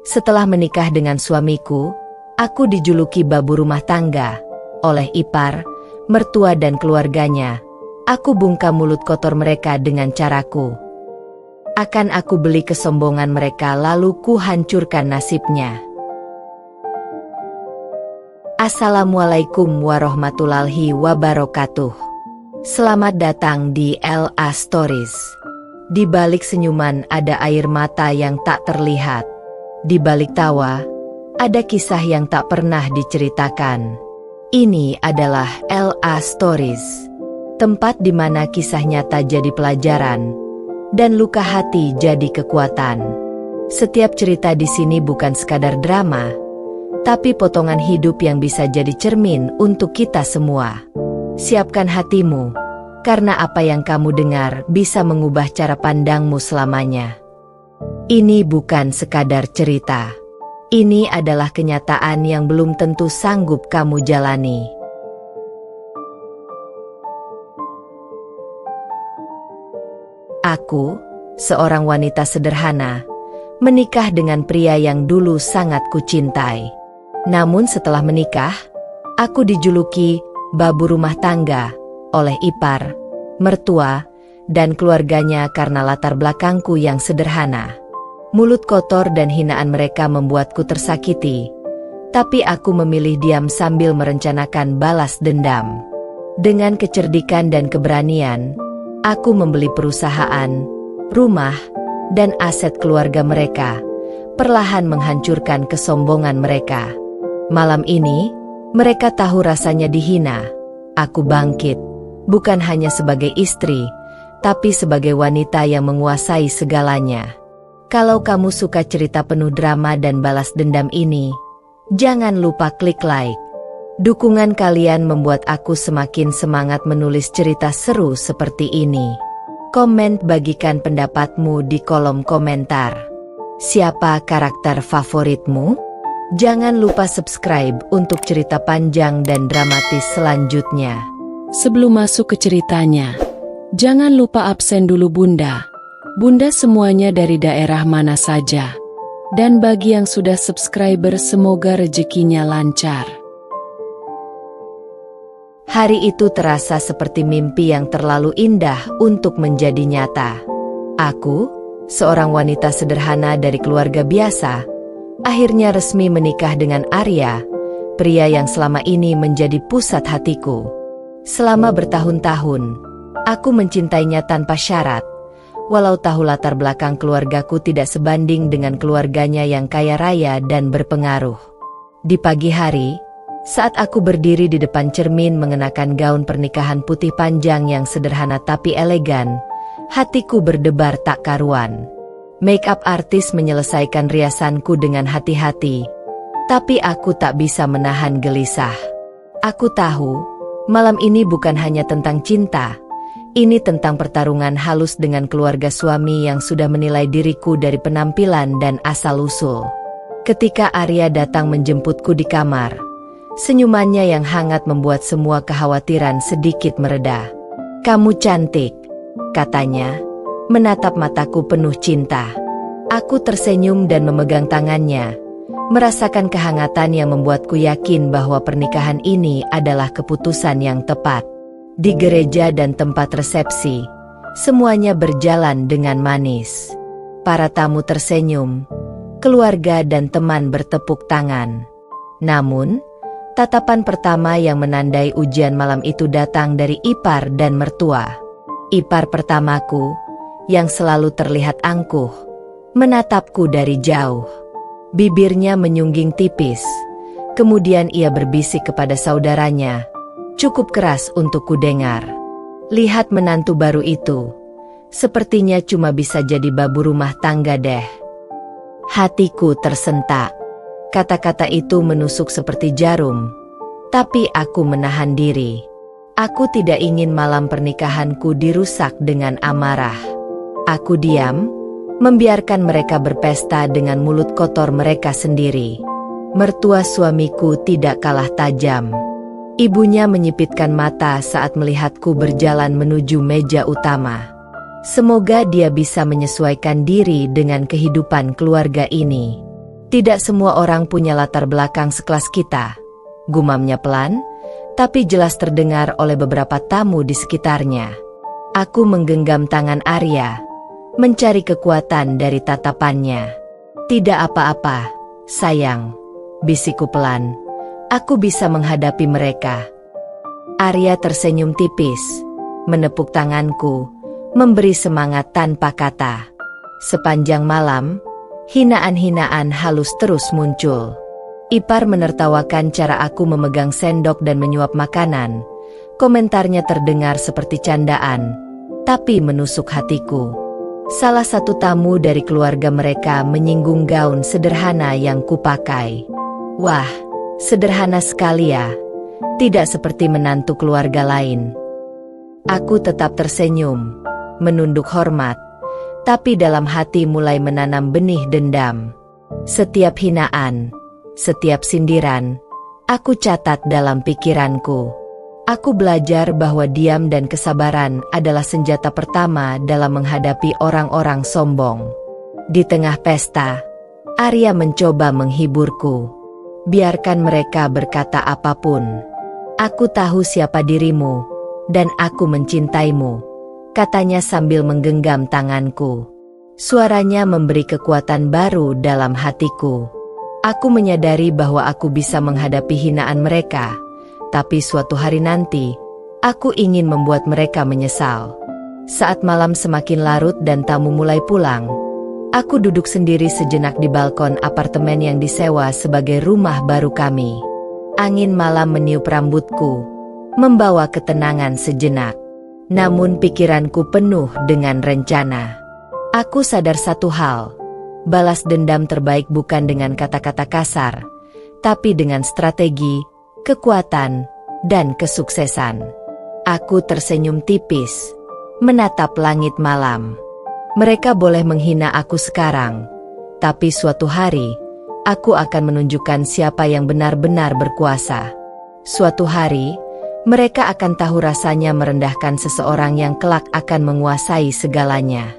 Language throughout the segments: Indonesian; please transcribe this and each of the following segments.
Setelah menikah dengan suamiku, aku dijuluki babu rumah tangga oleh ipar, mertua dan keluarganya. Aku bungkam mulut kotor mereka dengan caraku. Akan aku beli kesombongan mereka lalu ku hancurkan nasibnya. Assalamualaikum warahmatullahi wabarakatuh. Selamat datang di LA Stories. Di balik senyuman ada air mata yang tak terlihat. Di balik tawa, ada kisah yang tak pernah diceritakan. Ini adalah LA Stories. Tempat di mana kisah nyata jadi pelajaran, dan luka hati jadi kekuatan. Setiap cerita di sini bukan sekadar drama, tapi potongan hidup yang bisa jadi cermin untuk kita semua. Siapkan hatimu, karena apa yang kamu dengar bisa mengubah cara pandangmu selamanya. Ini bukan sekadar cerita. Ini adalah kenyataan yang belum tentu sanggup kamu jalani. Aku, seorang wanita sederhana, menikah dengan pria yang dulu sangat kucintai. Namun setelah menikah, aku dijuluki babu rumah tangga oleh ipar, mertua, dan keluarganya karena latar belakangku yang sederhana. Mulut kotor dan hinaan mereka membuatku tersakiti, tapi aku memilih diam sambil merencanakan balas dendam. Dengan kecerdikan dan keberanian, aku membeli perusahaan, rumah, dan aset keluarga mereka, perlahan menghancurkan kesombongan mereka. Malam ini, mereka tahu rasanya dihina. Aku bangkit, bukan hanya sebagai istri, tapi sebagai wanita yang menguasai segalanya. Kalau kamu suka cerita penuh drama dan balas dendam ini, jangan lupa klik like. Dukungan kalian membuat aku semakin semangat menulis cerita seru seperti ini. Komen, bagikan pendapatmu di kolom komentar. Siapa karakter favoritmu? Jangan lupa subscribe untuk cerita panjang dan dramatis selanjutnya. Sebelum masuk ke ceritanya, jangan lupa absen dulu Bunda. Bunda semuanya dari daerah mana saja. Dan bagi yang sudah subscriber semoga rezekinya lancar. Hari itu terasa seperti mimpi yang terlalu indah untuk menjadi nyata. Aku, seorang wanita sederhana dari keluarga biasa, akhirnya resmi menikah dengan Arya, pria yang selama ini menjadi pusat hatiku. Selama bertahun-tahun, aku mencintainya tanpa syarat, walau tahu latar belakang keluargaku tidak sebanding dengan keluarganya yang kaya raya dan berpengaruh. Di pagi hari, saat aku berdiri di depan cermin mengenakan gaun pernikahan putih panjang yang sederhana tapi elegan, hatiku berdebar tak karuan. Make up artis menyelesaikan riasanku dengan hati-hati, tapi aku tak bisa menahan gelisah. Aku tahu, malam ini bukan hanya tentang cinta, ini tentang pertarungan halus dengan keluarga suami yang sudah menilai diriku dari penampilan dan asal-usul. Ketika Arya datang menjemputku di kamar, senyumannya yang hangat membuat semua kekhawatiran sedikit mereda. "Kamu cantik," katanya, menatap mataku penuh cinta. Aku tersenyum dan memegang tangannya, merasakan kehangatan yang membuatku yakin bahwa pernikahan ini adalah keputusan yang tepat. Di gereja dan tempat resepsi, semuanya berjalan dengan manis. Para tamu tersenyum, keluarga dan teman bertepuk tangan. Namun, tatapan pertama yang menandai ujian malam itu datang dari ipar dan mertua. Ipar pertamaku, yang selalu terlihat angkuh, menatapku dari jauh. Bibirnya menyungging tipis, kemudian ia berbisik kepada saudaranya, cukup keras untuk kudengar. "Lihat menantu baru itu, sepertinya cuma bisa jadi babu rumah tangga deh." Hatiku tersentak. Kata-kata itu menusuk seperti jarum, tapi aku menahan diri. Aku tidak ingin malam pernikahanku dirusak dengan amarah. Aku diam, membiarkan mereka berpesta dengan mulut kotor mereka sendiri. Mertua suamiku tidak kalah tajam. Ibunya menyipitkan mata saat melihatku berjalan menuju meja utama. Semoga dia bisa menyesuaikan diri dengan kehidupan keluarga ini. Tidak semua orang punya latar belakang sekelas kita, gumamnya pelan, tapi jelas terdengar oleh beberapa tamu di sekitarnya. Aku menggenggam tangan Arya, mencari kekuatan dari tatapannya. Tidak apa-apa, sayang, bisikku pelan. Aku bisa menghadapi mereka. Arya tersenyum tipis, menepuk tanganku, memberi semangat tanpa kata. Sepanjang malam, hinaan-hinaan halus terus muncul. Ipar menertawakan cara aku memegang sendok dan menyuap makanan. Komentarnya terdengar seperti candaan, tapi menusuk hatiku. Salah satu tamu dari keluarga mereka menyinggung gaun sederhana yang kupakai. Wah, sederhana sekali ya. Tidak seperti menantu keluarga lain. Aku tetap tersenyum, menunduk hormat, tapi dalam hati mulai menanam benih dendam. Setiap hinaan, setiap sindiran, aku catat dalam pikiranku. Aku belajar bahwa diam dan kesabaran adalah senjata pertama dalam menghadapi orang-orang sombong. Di tengah pesta, Arya mencoba menghiburku. Biarkan mereka berkata apapun. Aku tahu siapa dirimu, dan aku mencintaimu, katanya sambil menggenggam tanganku. Suaranya memberi kekuatan baru dalam hatiku. Aku menyadari bahwa aku bisa menghadapi hinaan mereka, tapi suatu hari nanti, aku ingin membuat mereka menyesal. Saat malam semakin larut dan tamu mulai pulang, aku duduk sendiri sejenak di balkon apartemen yang disewa sebagai rumah baru kami. Angin malam meniup rambutku, membawa ketenangan sejenak. Namun pikiranku penuh dengan rencana. Aku sadar satu hal, balas dendam terbaik bukan dengan kata-kata kasar, tapi dengan strategi, kekuatan, dan kesuksesan. Aku tersenyum tipis, menatap langit malam. Mereka boleh menghina aku sekarang, tapi suatu hari, aku akan menunjukkan siapa yang benar-benar berkuasa. Suatu hari, mereka akan tahu rasanya merendahkan seseorang yang kelak akan menguasai segalanya.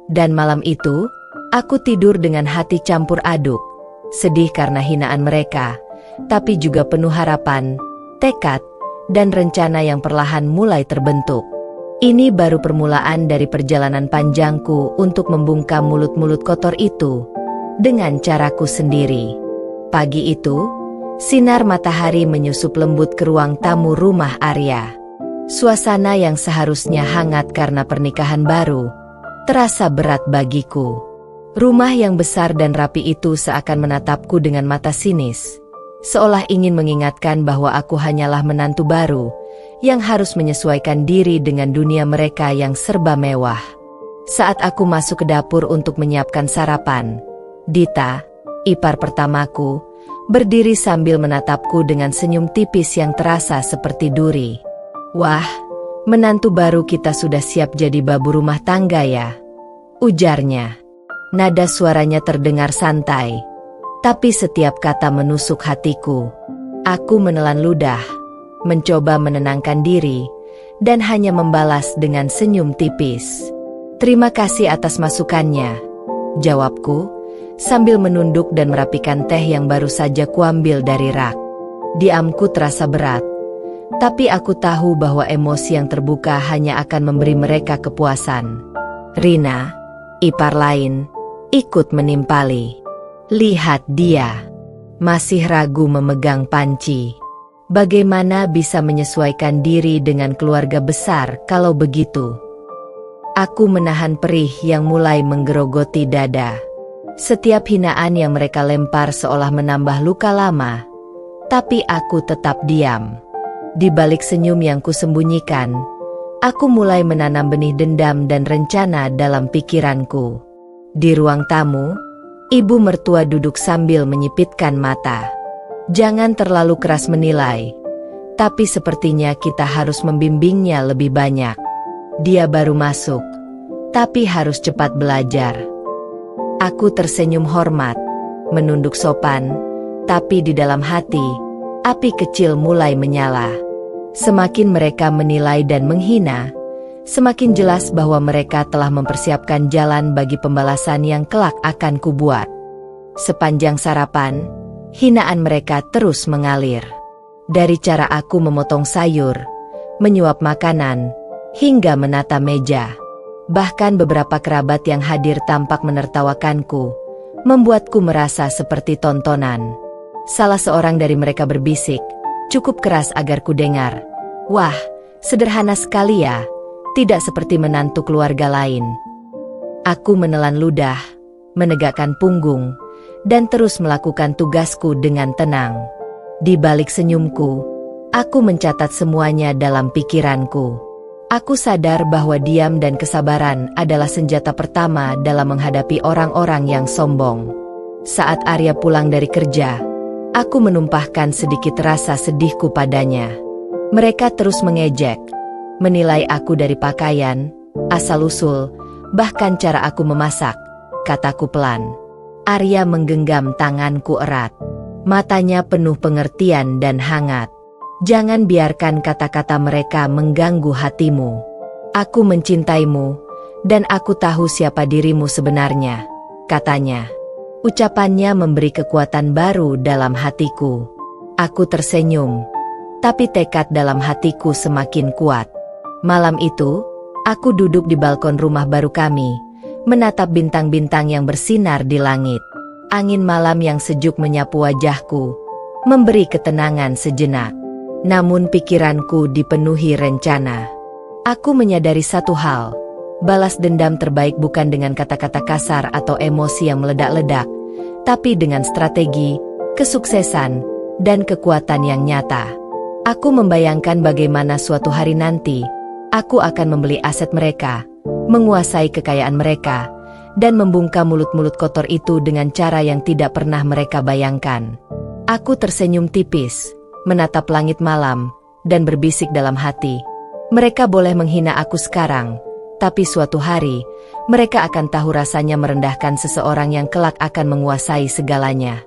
Dan malam itu, aku tidur dengan hati campur aduk, sedih karena hinaan mereka, tapi juga penuh harapan, tekad, dan rencana yang perlahan mulai terbentuk. Ini baru permulaan dari perjalanan panjangku untuk membungkam mulut-mulut kotor itu, dengan caraku sendiri. Pagi itu, sinar matahari menyusup lembut ke ruang tamu rumah Arya. Suasana yang seharusnya hangat karena pernikahan baru, terasa berat bagiku. Rumah yang besar dan rapi itu seakan menatapku dengan mata sinis, seolah ingin mengingatkan bahwa aku hanyalah menantu baru, yang harus menyesuaikan diri dengan dunia mereka yang serba mewah. Saat aku masuk ke dapur untuk menyiapkan sarapan, Dita, ipar pertamaku, berdiri sambil menatapku dengan senyum tipis yang terasa seperti duri. Wah, menantu baru kita sudah siap jadi babu rumah tangga ya, ujarnya. Nada suaranya terdengar santai, tapi setiap kata menusuk hatiku. Aku menelan ludah, mencoba menenangkan diri, dan hanya membalas dengan senyum tipis. Terima kasih atas masukannya, jawabku, sambil menunduk dan merapikan teh yang baru saja kuambil dari rak. Diamku terasa berat, tapi aku tahu bahwa emosi yang terbuka hanya akan memberi mereka kepuasan. Rina, ipar lain, ikut menimpali. Lihat dia, masih ragu memegang panci. Bagaimana bisa menyesuaikan diri dengan keluarga besar kalau begitu? Aku menahan perih yang mulai menggerogoti dada. Setiap hinaan yang mereka lempar seolah menambah luka lama, tapi aku tetap diam. Di balik senyum yang kusembunyikan, aku mulai menanam benih dendam dan rencana dalam pikiranku. Di ruang tamu, ibu mertua duduk sambil menyipitkan mata. Jangan terlalu keras menilai, tapi sepertinya kita harus membimbingnya lebih banyak. Dia baru masuk, tapi harus cepat belajar. Aku tersenyum hormat, menunduk sopan, tapi di dalam hati, api kecil mulai menyala. Semakin mereka menilai dan menghina, semakin jelas bahwa mereka telah mempersiapkan jalan bagi pembalasan yang kelak akan kubuat. Sepanjang sarapan, hinaan mereka terus mengalir. Dari cara aku memotong sayur, menyuap makanan, hingga menata meja. Bahkan beberapa kerabat yang hadir tampak menertawakanku, membuatku merasa seperti tontonan. Salah seorang dari mereka berbisik, cukup keras agar ku dengar. "Wah, sederhana sekali ya, tidak seperti menantu keluarga lain." Aku menelan ludah, menegakkan punggung, dan terus melakukan tugasku dengan tenang. Di balik senyumku, aku mencatat semuanya dalam pikiranku. Aku sadar bahwa diam dan kesabaran adalah senjata pertama dalam menghadapi orang-orang yang sombong. Saat Arya pulang dari kerja, aku menumpahkan sedikit rasa sedihku padanya. Mereka terus mengejek, menilai aku dari pakaian, asal-usul, bahkan cara aku memasak, kataku pelan. Arya menggenggam tanganku erat. Matanya penuh pengertian dan hangat. "Jangan biarkan kata-kata mereka mengganggu hatimu. Aku mencintaimu, dan aku tahu siapa dirimu sebenarnya," katanya. Ucapannya memberi kekuatan baru dalam hatiku. Aku tersenyum, tapi tekad dalam hatiku semakin kuat. Malam itu, aku duduk di balkon rumah baru kami, menatap bintang-bintang yang bersinar di langit. Angin malam yang sejuk menyapu wajahku, memberi ketenangan sejenak. Namun pikiranku dipenuhi rencana. Aku menyadari satu hal, balas dendam terbaik bukan dengan kata-kata kasar atau emosi yang meledak-ledak, tapi dengan strategi, kesuksesan, dan kekuatan yang nyata. Aku membayangkan bagaimana suatu hari nanti, aku akan membeli aset mereka, menguasai kekayaan mereka, dan membungkam mulut-mulut kotor itu dengan cara yang tidak pernah mereka bayangkan. Aku tersenyum tipis, menatap langit malam, dan berbisik dalam hati. Mereka boleh menghina aku sekarang, tapi suatu hari, mereka akan tahu rasanya merendahkan seseorang yang kelak akan menguasai segalanya.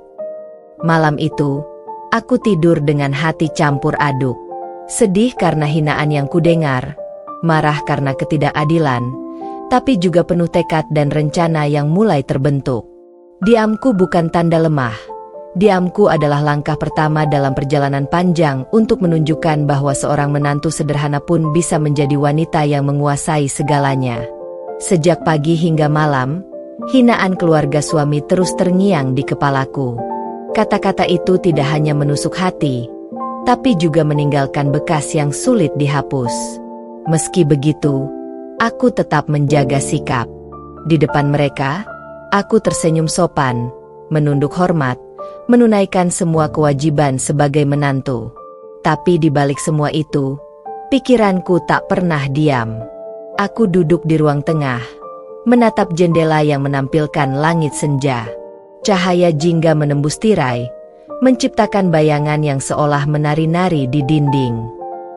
Malam itu, aku tidur dengan hati campur aduk. Sedih karena hinaan yang kudengar, marah karena ketidakadilan, tapi juga penuh tekad dan rencana yang mulai terbentuk. Diamku bukan tanda lemah. Diamku adalah langkah pertama dalam perjalanan panjang untuk menunjukkan bahwa seorang menantu sederhana pun bisa menjadi wanita yang menguasai segalanya. Sejak pagi hingga malam, hinaan keluarga suami terus terngiang di kepalaku. Kata-kata itu tidak hanya menusuk hati, tapi juga meninggalkan bekas yang sulit dihapus. Meski begitu, aku tetap menjaga sikap. Di depan mereka, aku tersenyum sopan, menunduk hormat, menunaikan semua kewajiban sebagai menantu. Tapi di balik semua itu, pikiranku tak pernah diam. Aku duduk di ruang tengah, menatap jendela yang menampilkan langit senja. Cahaya jingga menembus tirai, menciptakan bayangan yang seolah menari-nari di dinding.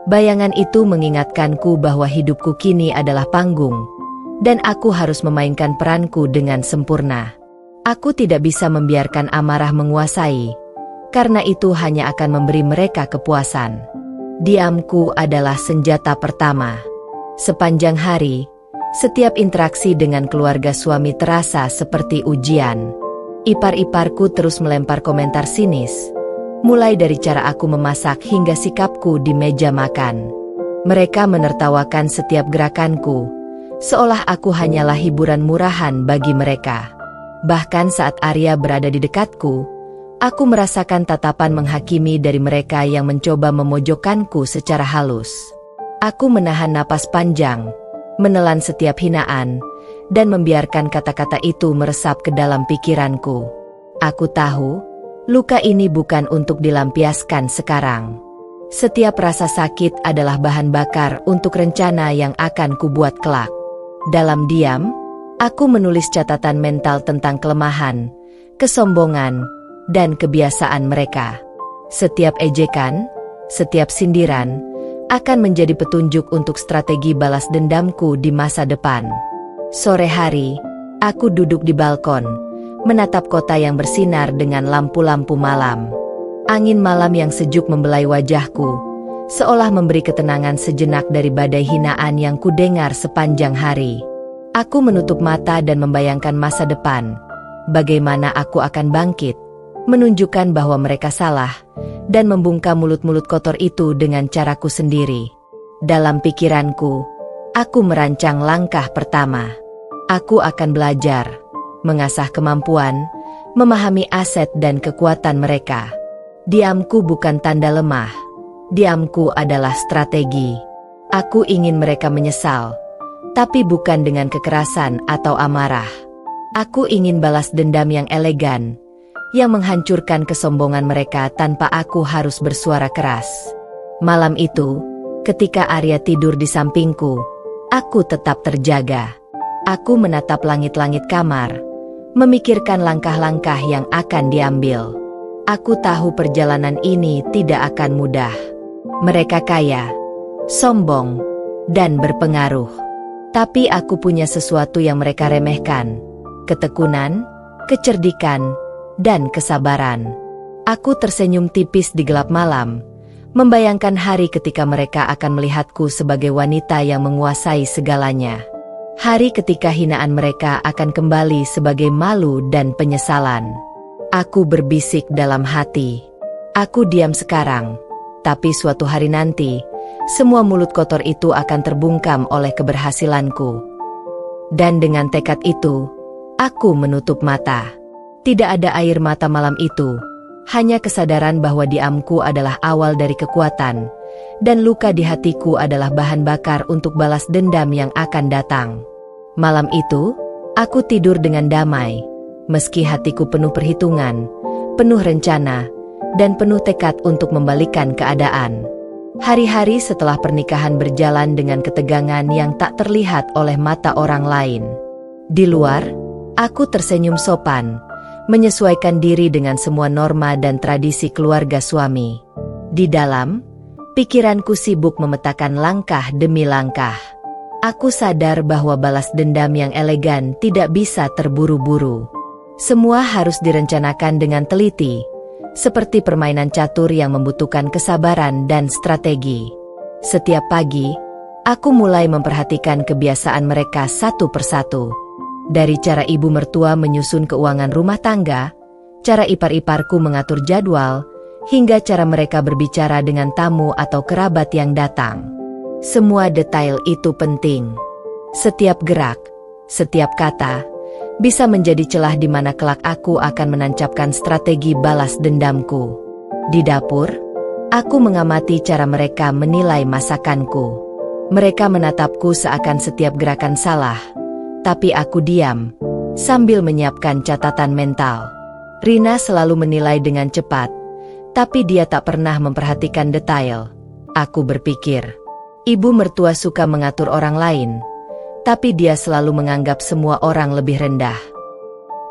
Bayangan itu mengingatkanku bahwa hidupku kini adalah panggung, dan aku harus memainkan peranku dengan sempurna. Aku tidak bisa membiarkan amarah menguasai, karena itu hanya akan memberi mereka kepuasan. Diamku adalah senjata pertama. Sepanjang hari, setiap interaksi dengan keluarga suami terasa seperti ujian. Ipar-iparku terus melempar komentar sinis, mulai dari cara aku memasak hingga sikapku di meja makan. Mereka menertawakan setiap gerakanku, seolah aku hanyalah hiburan murahan bagi mereka. Bahkan saat Arya berada di dekatku, aku merasakan tatapan menghakimi dari mereka yang mencoba memojokkanku secara halus. Aku menahan napas panjang, menelan setiap hinaan, dan membiarkan kata-kata itu meresap ke dalam pikiranku. Aku tahu, luka ini bukan untuk dilampiaskan sekarang. Setiap rasa sakit adalah bahan bakar untuk rencana yang akan kubuat kelak. Dalam diam, aku menulis catatan mental tentang kelemahan, kesombongan, dan kebiasaan mereka. Setiap ejekan, setiap sindiran, akan menjadi petunjuk untuk strategi balas dendamku di masa depan. Sore hari, aku duduk di balkon, menatap kota yang bersinar dengan lampu-lampu malam. Angin malam yang sejuk membelai wajahku, seolah memberi ketenangan sejenak dari badai hinaan yang kudengar sepanjang hari. Aku menutup mata dan membayangkan masa depan, bagaimana aku akan bangkit, menunjukkan bahwa mereka salah, dan membungkam mulut-mulut kotor itu dengan caraku sendiri. Dalam pikiranku, aku merancang langkah pertama. Aku akan belajar, mengasah kemampuan, memahami aset dan kekuatan mereka. Diamku bukan tanda lemah. Diamku adalah strategi. Aku ingin mereka menyesal, tapi bukan dengan kekerasan atau amarah. Aku ingin balas dendam yang elegan, yang menghancurkan kesombongan mereka tanpa aku harus bersuara keras. Malam itu, ketika Arya tidur di sampingku, aku tetap terjaga. Aku menatap langit-langit kamar, memikirkan langkah-langkah yang akan diambil. Aku tahu perjalanan ini tidak akan mudah. Mereka kaya, sombong, dan berpengaruh. Tapi aku punya sesuatu yang mereka remehkan: ketekunan, kecerdikan, dan kesabaran. Aku tersenyum tipis di gelap malam, membayangkan hari ketika mereka akan melihatku sebagai wanita yang menguasai segalanya. Hari ketika hinaan mereka akan kembali sebagai malu dan penyesalan. Aku berbisik dalam hati. Aku diam sekarang, tapi suatu hari nanti, semua mulut kotor itu akan terbungkam oleh keberhasilanku. Dan dengan tekad itu, aku menutup mata. Tidak ada air mata malam itu, hanya kesadaran bahwa diamku adalah awal dari kekuatan, dan luka di hatiku adalah bahan bakar untuk balas dendam yang akan datang. Malam itu, aku tidur dengan damai, meski hatiku penuh perhitungan, penuh rencana, dan penuh tekad untuk membalikkan keadaan. Hari-hari setelah pernikahan berjalan dengan ketegangan yang tak terlihat oleh mata orang lain. Di luar, aku tersenyum sopan, menyesuaikan diri dengan semua norma dan tradisi keluarga suami. Di dalam, pikiranku sibuk memetakan langkah demi langkah. Aku sadar bahwa balas dendam yang elegan tidak bisa terburu-buru. Semua harus direncanakan dengan teliti, seperti permainan catur yang membutuhkan kesabaran dan strategi. Setiap pagi, aku mulai memperhatikan kebiasaan mereka satu persatu. Dari cara ibu mertua menyusun keuangan rumah tangga, cara ipar-iparku mengatur jadwal, hingga cara mereka berbicara dengan tamu atau kerabat yang datang. Semua detail itu penting. Setiap gerak, setiap kata, bisa menjadi celah di mana kelak aku akan menancapkan strategi balas dendamku. Di dapur, aku mengamati cara mereka menilai masakanku. Mereka menatapku seakan setiap gerakan salah, tapi aku diam, sambil menyiapkan catatan mental. Rina selalu menilai dengan cepat, tapi dia tak pernah memperhatikan detail. Aku berpikir, ibu mertua suka mengatur orang lain, tapi dia selalu menganggap semua orang lebih rendah.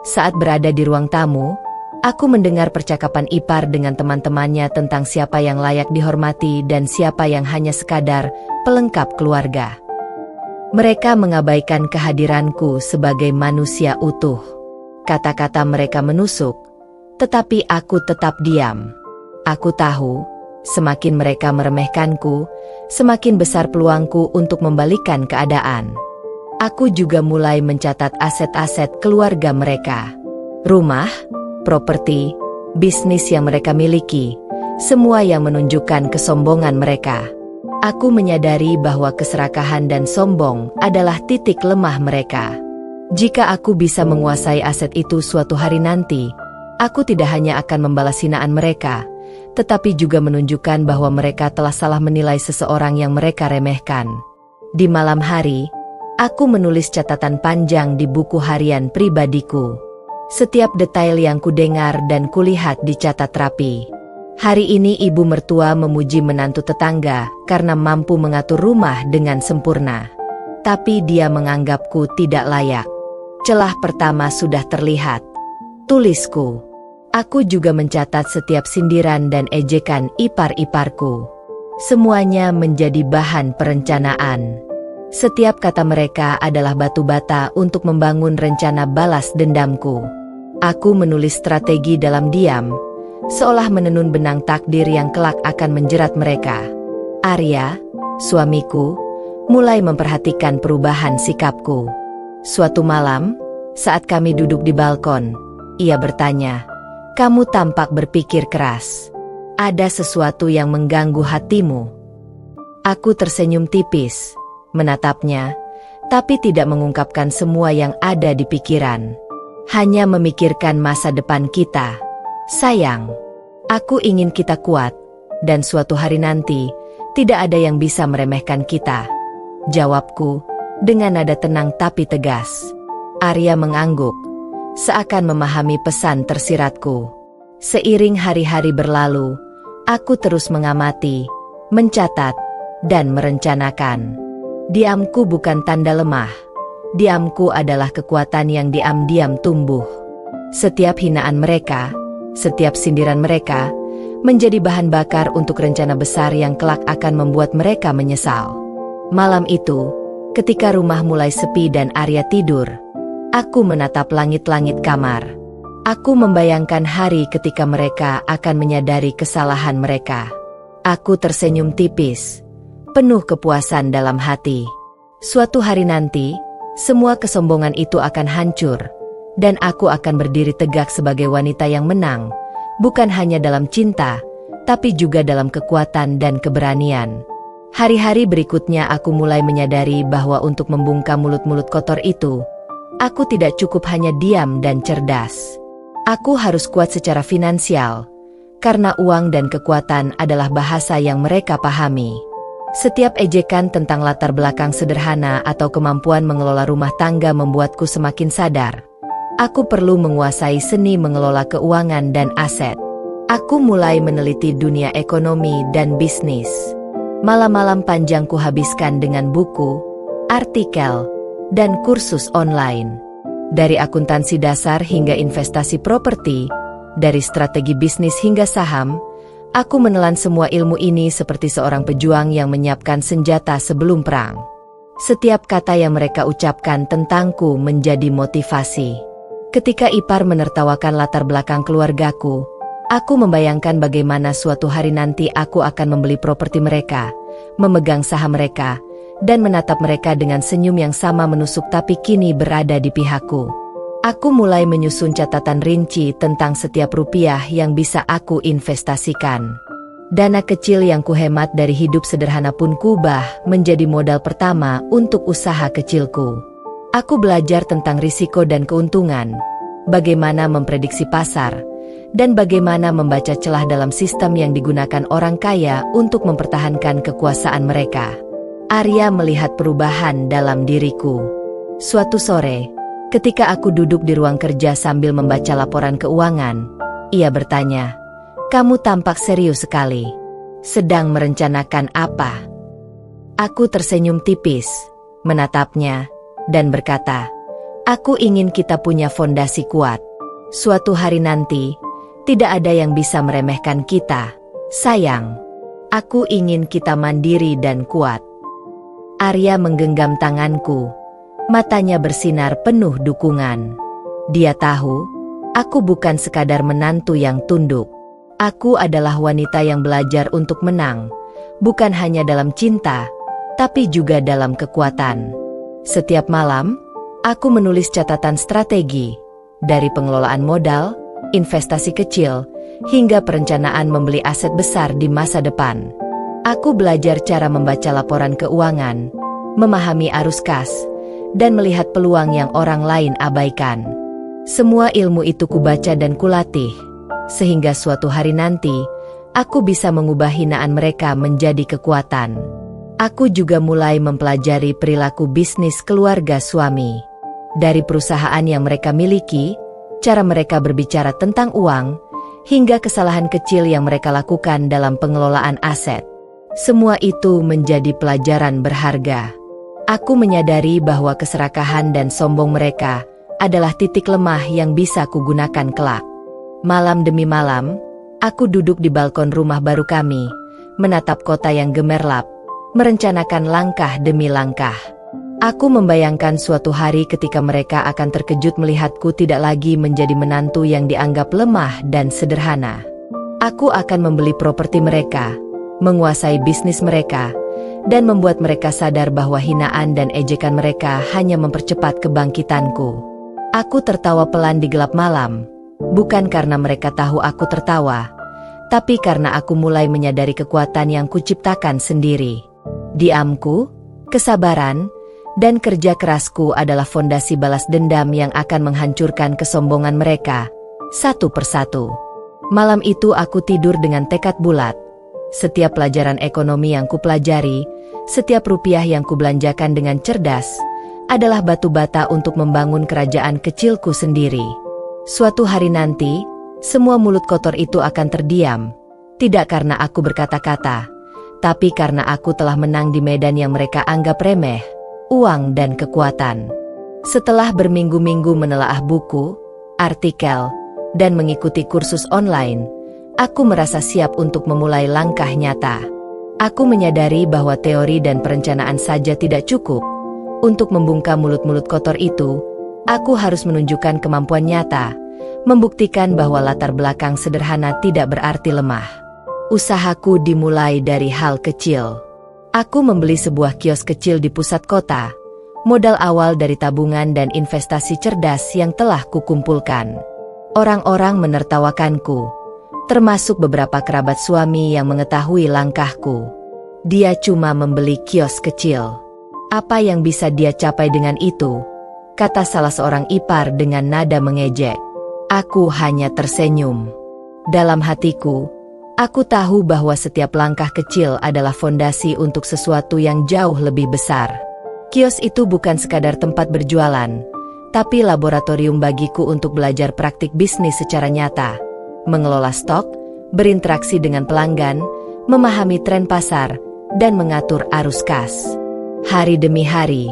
Saat berada di ruang tamu, aku mendengar percakapan ipar dengan teman-temannya tentang siapa yang layak dihormati dan siapa yang hanya sekadar pelengkap keluarga. Mereka mengabaikan kehadiranku sebagai manusia utuh. Kata-kata mereka menusuk, tetapi aku tetap diam. Aku tahu, semakin mereka meremehkanku, semakin besar peluangku untuk membalikkan keadaan. Aku juga mulai mencatat aset-aset keluarga mereka. Rumah, properti, bisnis yang mereka miliki, semua yang menunjukkan kesombongan mereka. Aku menyadari bahwa keserakahan dan sombong adalah titik lemah mereka. Jika aku bisa menguasai aset itu suatu hari nanti, aku tidak hanya akan membalas hinaan mereka, tetapi juga menunjukkan bahwa mereka telah salah menilai seseorang yang mereka remehkan. Di malam hari, aku menulis catatan panjang di buku harian pribadiku. Setiap detail yang kudengar dan kulihat dicatat rapi. Hari ini ibu mertua memuji menantu tetangga karena mampu mengatur rumah dengan sempurna. Tapi dia menganggapku tidak layak. Celah pertama sudah terlihat. Tulisku. Aku juga mencatat setiap sindiran dan ejekan ipar-iparku. Semuanya menjadi bahan perencanaan. Setiap kata mereka adalah batu bata untuk membangun rencana balas dendamku. Aku menulis strategi dalam diam, seolah menenun benang takdir yang kelak akan menjerat mereka. Arya, suamiku, mulai memperhatikan perubahan sikapku. Suatu malam, Saat kami duduk di balkon, ia bertanya, "Kamu tampak berpikir keras. Ada sesuatu yang mengganggu hatimu?" Aku tersenyum tipis, menatapnya, tapi tidak mengungkapkan semua yang ada di pikiran. Hanya memikirkan masa depan kita. "Sayang, aku ingin kita kuat, dan suatu hari nanti, tidak ada yang bisa meremehkan kita," jawabku, dengan nada tenang tapi tegas. Arya mengangguk, seakan memahami pesan tersiratku. Seiring hari-hari berlalu, aku terus mengamati, mencatat, dan merencanakan. Diamku bukan tanda lemah. Diamku adalah kekuatan yang diam-diam tumbuh. Setiap hinaan mereka, setiap sindiran mereka, menjadi bahan bakar untuk rencana besar yang kelak akan membuat mereka menyesal. Malam itu, ketika rumah mulai sepi dan Arya tidur, aku menatap langit-langit kamar. Aku membayangkan hari ketika mereka akan menyadari kesalahan mereka. Aku tersenyum tipis, penuh kepuasan dalam hati. Suatu hari nanti, semua kesombongan itu akan hancur, dan aku akan berdiri tegak sebagai wanita yang menang, bukan hanya dalam cinta, tapi juga dalam kekuatan dan keberanian. Hari-hari berikutnya aku mulai menyadari bahwa untuk membungkam mulut-mulut kotor itu, aku tidak cukup hanya diam dan cerdas. Aku harus kuat secara finansial, karena uang dan kekuatan adalah bahasa yang mereka pahami. Setiap ejekan tentang latar belakang sederhana atau kemampuan mengelola rumah tangga membuatku semakin sadar. Aku perlu menguasai seni mengelola keuangan dan aset. Aku mulai meneliti dunia ekonomi dan bisnis. Malam-malam panjang kuhabiskan dengan buku, artikel, dan kursus online. Dari akuntansi dasar hingga investasi properti, dari strategi bisnis hingga saham, aku menelan semua ilmu ini seperti seorang pejuang yang menyiapkan senjata sebelum perang. Setiap kata yang mereka ucapkan tentangku menjadi motivasi. Ketika ipar menertawakan latar belakang keluargaku, aku membayangkan bagaimana suatu hari nanti aku akan membeli properti mereka, memegang saham mereka, dan menatap mereka dengan senyum yang sama menusuk tapi kini berada di pihakku. Aku mulai menyusun catatan rinci tentang setiap rupiah yang bisa aku investasikan. Dana kecil yang kuhemat dari hidup sederhana pun kubah menjadi modal pertama untuk usaha kecilku. Aku belajar tentang risiko dan keuntungan, bagaimana memprediksi pasar, dan bagaimana membaca celah dalam sistem yang digunakan orang kaya untuk mempertahankan kekuasaan mereka. Arya melihat perubahan dalam diriku. Suatu sore, ketika aku duduk di ruang kerja sambil membaca laporan keuangan, ia bertanya, "Kamu tampak serius sekali. Sedang merencanakan apa?" Aku tersenyum tipis, menatapnya, dan berkata, "Aku ingin kita punya fondasi kuat. Suatu hari nanti, tidak ada yang bisa meremehkan kita. Sayang, aku ingin kita mandiri dan kuat." Arya menggenggam tanganku. Matanya bersinar penuh dukungan. Dia tahu, aku bukan sekadar menantu yang tunduk. Aku adalah wanita yang belajar untuk menang, bukan hanya dalam cinta, tapi juga dalam kekuatan. Setiap malam, aku menulis catatan strategi, dari pengelolaan modal, investasi kecil, hingga perencanaan membeli aset besar di masa depan. Aku belajar cara membaca laporan keuangan, memahami arus kas, dan melihat peluang yang orang lain abaikan. Semua ilmu itu kubaca dan kulatih, sehingga suatu hari nanti, aku bisa mengubah hinaan mereka menjadi kekuatan. Aku juga mulai mempelajari perilaku bisnis keluarga suami. Dari perusahaan yang mereka miliki, cara mereka berbicara tentang uang, hingga kesalahan kecil yang mereka lakukan dalam pengelolaan aset. Semua itu menjadi pelajaran berharga. Aku menyadari bahwa keserakahan dan sombong mereka adalah titik lemah yang bisa kugunakan kelak. Malam demi malam, aku duduk di balkon rumah baru kami, menatap kota yang gemerlap, merencanakan langkah demi langkah. Aku membayangkan suatu hari ketika mereka akan terkejut melihatku tidak lagi menjadi menantu yang dianggap lemah dan sederhana. Aku akan membeli properti mereka, menguasai bisnis mereka, dan membuat mereka sadar bahwa hinaan dan ejekan mereka hanya mempercepat kebangkitanku. Aku tertawa pelan di gelap malam, bukan karena mereka tahu aku tertawa, tapi karena aku mulai menyadari kekuatan yang kuciptakan sendiri. Diamku, kesabaran, dan kerja kerasku adalah fondasi balas dendam yang akan menghancurkan kesombongan mereka, satu persatu. Malam itu aku tidur dengan tekad bulat. Setiap pelajaran ekonomi yang kupelajari, setiap rupiah yang kubelanjakan dengan cerdas, adalah batu bata untuk membangun kerajaan kecilku sendiri. Suatu hari nanti, semua mulut kotor itu akan terdiam, tidak karena aku berkata-kata, tapi karena aku telah menang di medan yang mereka anggap remeh, uang dan kekuatan. Setelah berminggu-minggu menelaah buku, artikel, dan mengikuti kursus online, aku merasa siap untuk memulai langkah nyata. Aku menyadari bahwa teori dan perencanaan saja tidak cukup. Untuk membungkam mulut-mulut kotor itu, aku harus menunjukkan kemampuan nyata, membuktikan bahwa latar belakang sederhana tidak berarti lemah. Usahaku dimulai dari hal kecil. Aku membeli sebuah kios kecil di pusat kota, modal awal dari tabungan dan investasi cerdas yang telah kukumpulkan. Orang-orang menertawakanku, termasuk beberapa kerabat suami yang mengetahui langkahku. Dia cuma membeli kios kecil. Apa yang bisa dia capai dengan itu? Kata salah seorang ipar dengan nada mengejek. Aku hanya tersenyum. Dalam hatiku, aku tahu bahwa setiap langkah kecil adalah fondasi untuk sesuatu yang jauh lebih besar. Kios itu bukan sekadar tempat berjualan, tapi laboratorium bagiku untuk belajar praktik bisnis secara nyata, mengelola stok, berinteraksi dengan pelanggan, memahami tren pasar, dan mengatur arus kas. Hari demi hari,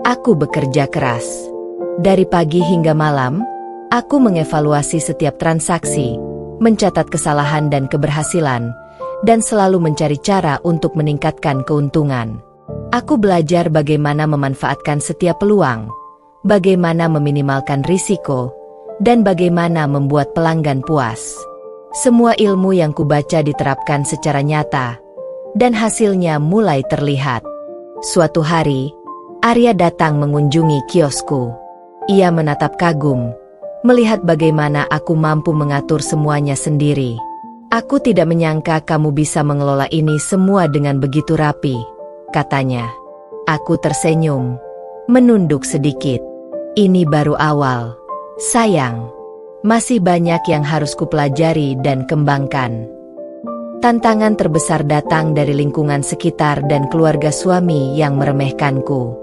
aku bekerja keras. Dari pagi hingga malam, aku mengevaluasi setiap transaksi, mencatat kesalahan dan keberhasilan, dan selalu mencari cara untuk meningkatkan keuntungan. Aku belajar bagaimana memanfaatkan setiap peluang, bagaimana meminimalkan risiko, dan bagaimana membuat pelanggan puas. Semua ilmu yang kubaca diterapkan secara nyata, dan hasilnya mulai terlihat. Suatu hari, Arya datang mengunjungi kiosku. Ia menatap kagum, melihat bagaimana aku mampu mengatur semuanya sendiri. Aku tidak menyangka kamu bisa mengelola ini semua dengan begitu rapi, katanya. Aku tersenyum, menunduk sedikit. Ini baru awal, sayang. Masih banyak yang harus kupelajari dan kembangkan. Tantangan terbesar datang dari lingkungan sekitar dan keluarga suami yang meremehkanku.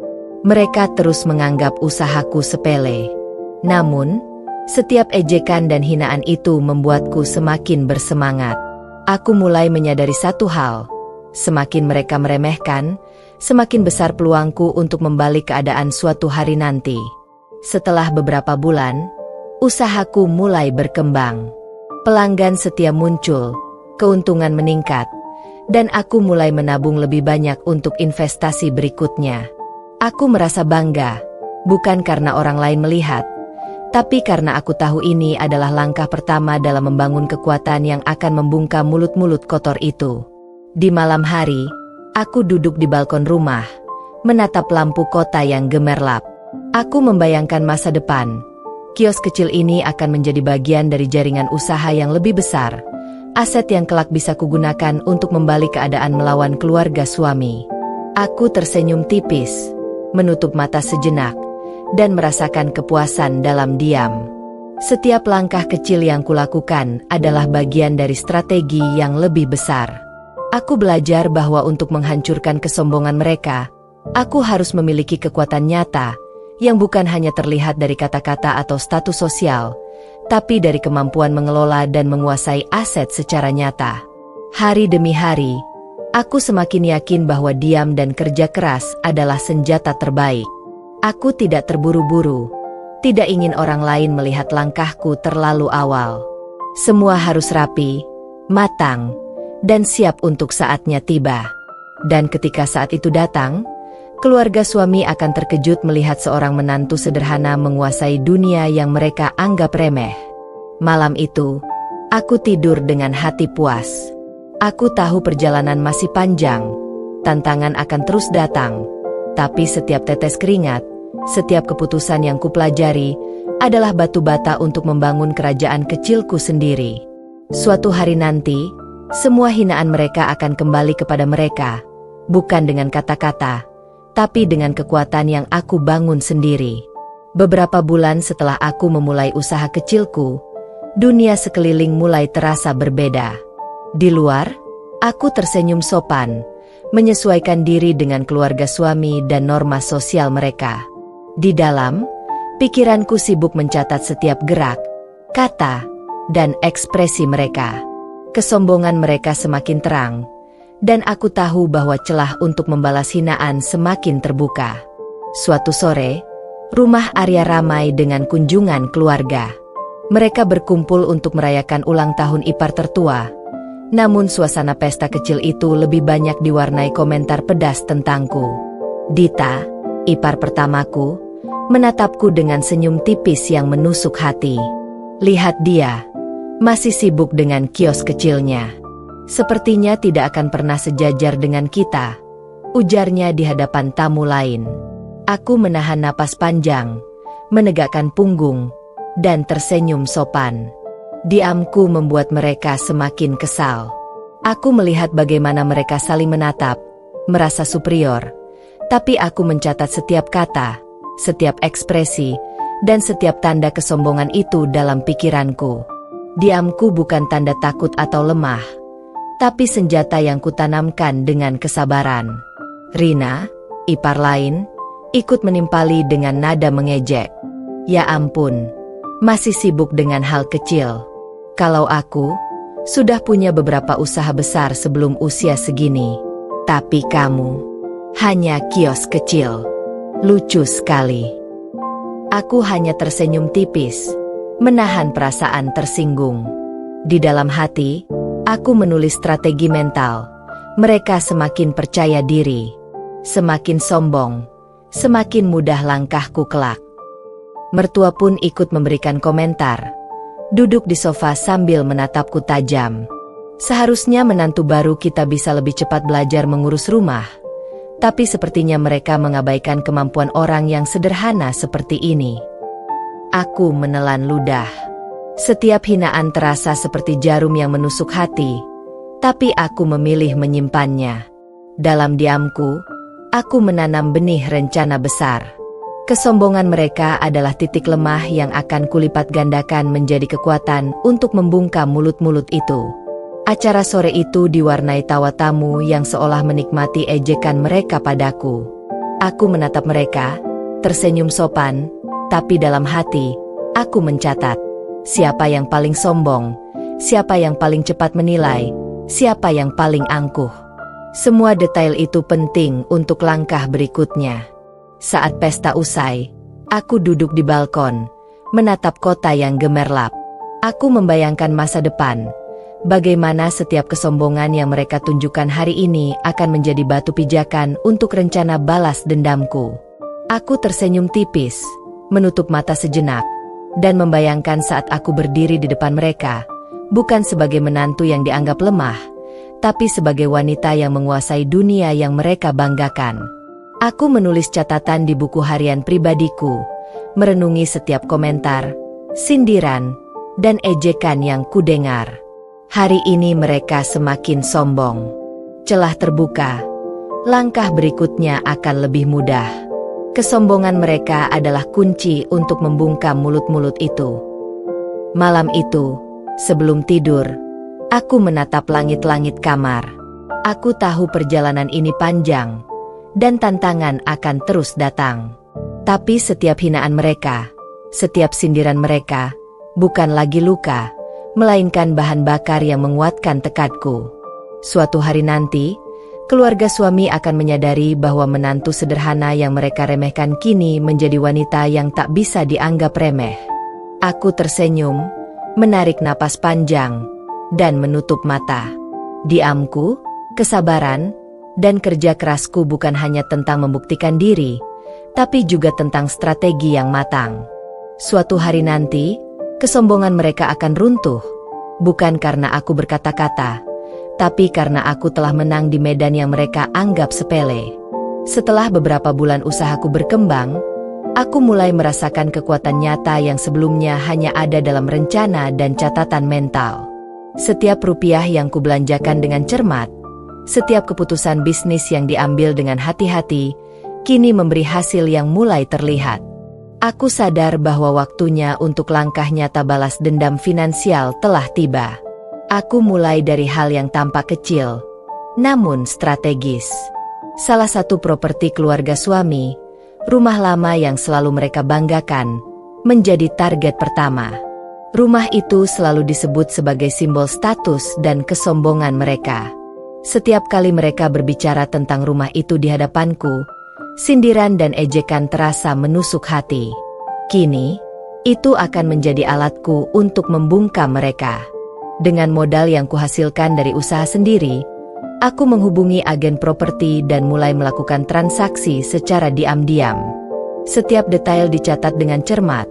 Mereka terus menganggap usahaku sepele. Namun, setiap ejekan dan hinaan itu membuatku semakin bersemangat. Aku mulai menyadari satu hal. Semakin mereka meremehkan, semakin besar peluangku untuk membalik keadaan suatu hari nanti. Setelah beberapa bulan, usahaku mulai berkembang. Pelanggan setia muncul, keuntungan meningkat, dan aku mulai menabung lebih banyak untuk investasi berikutnya. Aku merasa bangga, bukan karena orang lain melihat, tapi karena aku tahu ini adalah langkah pertama dalam membangun kekuatan yang akan membungkam mulut-mulut kotor itu. Di malam hari, aku duduk di balkon rumah, menatap lampu kota yang gemerlap. Aku membayangkan masa depan. Kios kecil ini akan menjadi bagian dari jaringan usaha yang lebih besar, aset yang kelak bisa kugunakan untuk membalik keadaan melawan keluarga suami. Aku tersenyum tipis, menutup mata sejenak, dan merasakan kepuasan dalam diam. Setiap langkah kecil yang kulakukan adalah bagian dari strategi yang lebih besar. Aku belajar bahwa untuk menghancurkan kesombongan mereka, aku harus memiliki kekuatan nyata, yang bukan hanya terlihat dari kata-kata atau status sosial, tapi dari kemampuan mengelola dan menguasai aset secara nyata. Hari demi hari, aku semakin yakin bahwa diam dan kerja keras adalah senjata terbaik. Aku tidak terburu-buru, tidak ingin orang lain melihat langkahku terlalu awal. Semua harus rapi, matang, dan siap untuk saatnya tiba. Dan ketika saat itu datang, keluarga suami akan terkejut melihat seorang menantu sederhana menguasai dunia yang mereka anggap remeh. Malam itu, aku tidur dengan hati puas. Aku tahu perjalanan masih panjang, tantangan akan terus datang, tapi setiap tetes keringat, setiap keputusan yang kupelajari, adalah batu bata untuk membangun kerajaan kecilku sendiri. Suatu hari nanti, semua hinaan mereka akan kembali kepada mereka, bukan dengan kata-kata, tapi dengan kekuatan yang aku bangun sendiri. Beberapa bulan setelah aku memulai usaha kecilku, dunia sekeliling mulai terasa berbeda. Di luar, aku tersenyum sopan, menyesuaikan diri dengan keluarga suami dan norma sosial mereka. Di dalam, pikiranku sibuk mencatat setiap gerak, kata, dan ekspresi mereka. Kesombongan mereka semakin terang, dan aku tahu bahwa celah untuk membalas hinaan semakin terbuka. Suatu sore, rumah Arya ramai dengan kunjungan keluarga. Mereka berkumpul untuk merayakan ulang tahun ipar tertua. Namun suasana pesta kecil itu lebih banyak diwarnai komentar pedas tentangku. Dita, ipar pertamaku, menatapku dengan senyum tipis yang menusuk hati. Lihat dia, masih sibuk dengan kios kecilnya. Sepertinya tidak akan pernah sejajar dengan kita, ujarnya di hadapan tamu lain. Aku menahan napas panjang, menegakkan punggung, dan tersenyum sopan. Diamku membuat mereka semakin kesal. Aku melihat bagaimana mereka saling menatap, merasa superior. Tapi aku mencatat setiap kata, setiap ekspresi, dan setiap tanda kesombongan itu dalam pikiranku. Diamku bukan tanda takut atau lemah, tapi senjata yang kutanamkan dengan kesabaran. Rina, ipar lain, ikut menimpali dengan nada mengejek. Ya ampun, masih sibuk dengan hal kecil. Kalau aku, sudah punya beberapa usaha besar sebelum usia segini. Tapi kamu, hanya kios kecil. Lucu sekali. Aku hanya tersenyum tipis, menahan perasaan tersinggung. Di dalam hati, aku menulis strategi mental. Mereka semakin percaya diri, semakin sombong, semakin mudah langkahku kelak. Mertua pun ikut memberikan komentar. Duduk di sofa sambil menatapku tajam. Seharusnya menantu baru kita bisa lebih cepat belajar mengurus rumah. Tapi sepertinya mereka mengabaikan kemampuan orang yang sederhana seperti ini. Aku menelan ludah. Setiap hinaan terasa seperti jarum yang menusuk hati. Tapi aku memilih menyimpannya. Dalam diamku, aku menanam benih rencana besar. Kesombongan mereka adalah titik lemah yang akan kulipat gandakan menjadi kekuatan untuk membungkam mulut-mulut itu. Acara sore itu diwarnai tawa tamu yang seolah menikmati ejekan mereka padaku. Aku menatap mereka, tersenyum sopan, tapi dalam hati, aku mencatat. Siapa yang paling sombong, siapa yang paling cepat menilai, siapa yang paling angkuh. Semua detail itu penting untuk langkah berikutnya. Saat pesta usai, aku duduk di balkon, menatap kota yang gemerlap. Aku membayangkan masa depan, bagaimana setiap kesombongan yang mereka tunjukkan hari ini akan menjadi batu pijakan untuk rencana balas dendamku. Aku tersenyum tipis, menutup mata sejenak, dan membayangkan saat aku berdiri di depan mereka, bukan sebagai menantu yang dianggap lemah, tapi sebagai wanita yang menguasai dunia yang mereka banggakan. Aku menulis catatan di buku harian pribadiku, merenungi setiap komentar, sindiran, dan ejekan yang kudengar. Hari ini mereka semakin sombong. Celah terbuka, langkah berikutnya akan lebih mudah. Kesombongan mereka adalah kunci untuk membungkam mulut-mulut itu. Malam itu, sebelum tidur, aku menatap langit-langit kamar. Aku tahu perjalanan ini panjang, dan tantangan akan terus datang. Tapi setiap hinaan mereka, setiap sindiran mereka, bukan lagi luka, melainkan bahan bakar yang menguatkan tekadku. Suatu hari nanti, keluarga suami akan menyadari bahwa menantu sederhana yang mereka remehkan kini menjadi wanita yang tak bisa dianggap remeh. Aku tersenyum, menarik napas panjang, dan menutup mata. Diamku, kesabaran, dan kerja kerasku bukan hanya tentang membuktikan diri, tapi juga tentang strategi yang matang. Suatu hari nanti, kesombongan mereka akan runtuh, bukan karena aku berkata-kata, tapi karena aku telah menang di medan yang mereka anggap sepele. Setelah beberapa bulan usahaku berkembang, Aku mulai merasakan kekuatan nyata yang sebelumnya hanya ada dalam rencana dan catatan mental. Setiap rupiah yang kubelanjakan dengan cermat, setiap keputusan bisnis yang diambil dengan hati-hati, kini memberi hasil yang mulai terlihat. Aku sadar bahwa waktunya untuk langkah nyata balas dendam finansial telah tiba. Aku mulai dari hal yang tampak kecil, namun strategis. Salah satu properti keluarga suami, rumah lama yang selalu mereka banggakan, menjadi target pertama. Rumah itu selalu disebut sebagai simbol status dan kesombongan mereka. Setiap kali mereka berbicara tentang rumah itu di hadapanku, sindiran dan ejekan terasa menusuk hati. Kini, itu akan menjadi alatku untuk membungkam mereka. Dengan modal yang kuhasilkan dari usaha sendiri, aku menghubungi agen properti dan mulai melakukan transaksi secara diam-diam. Setiap detail dicatat dengan cermat,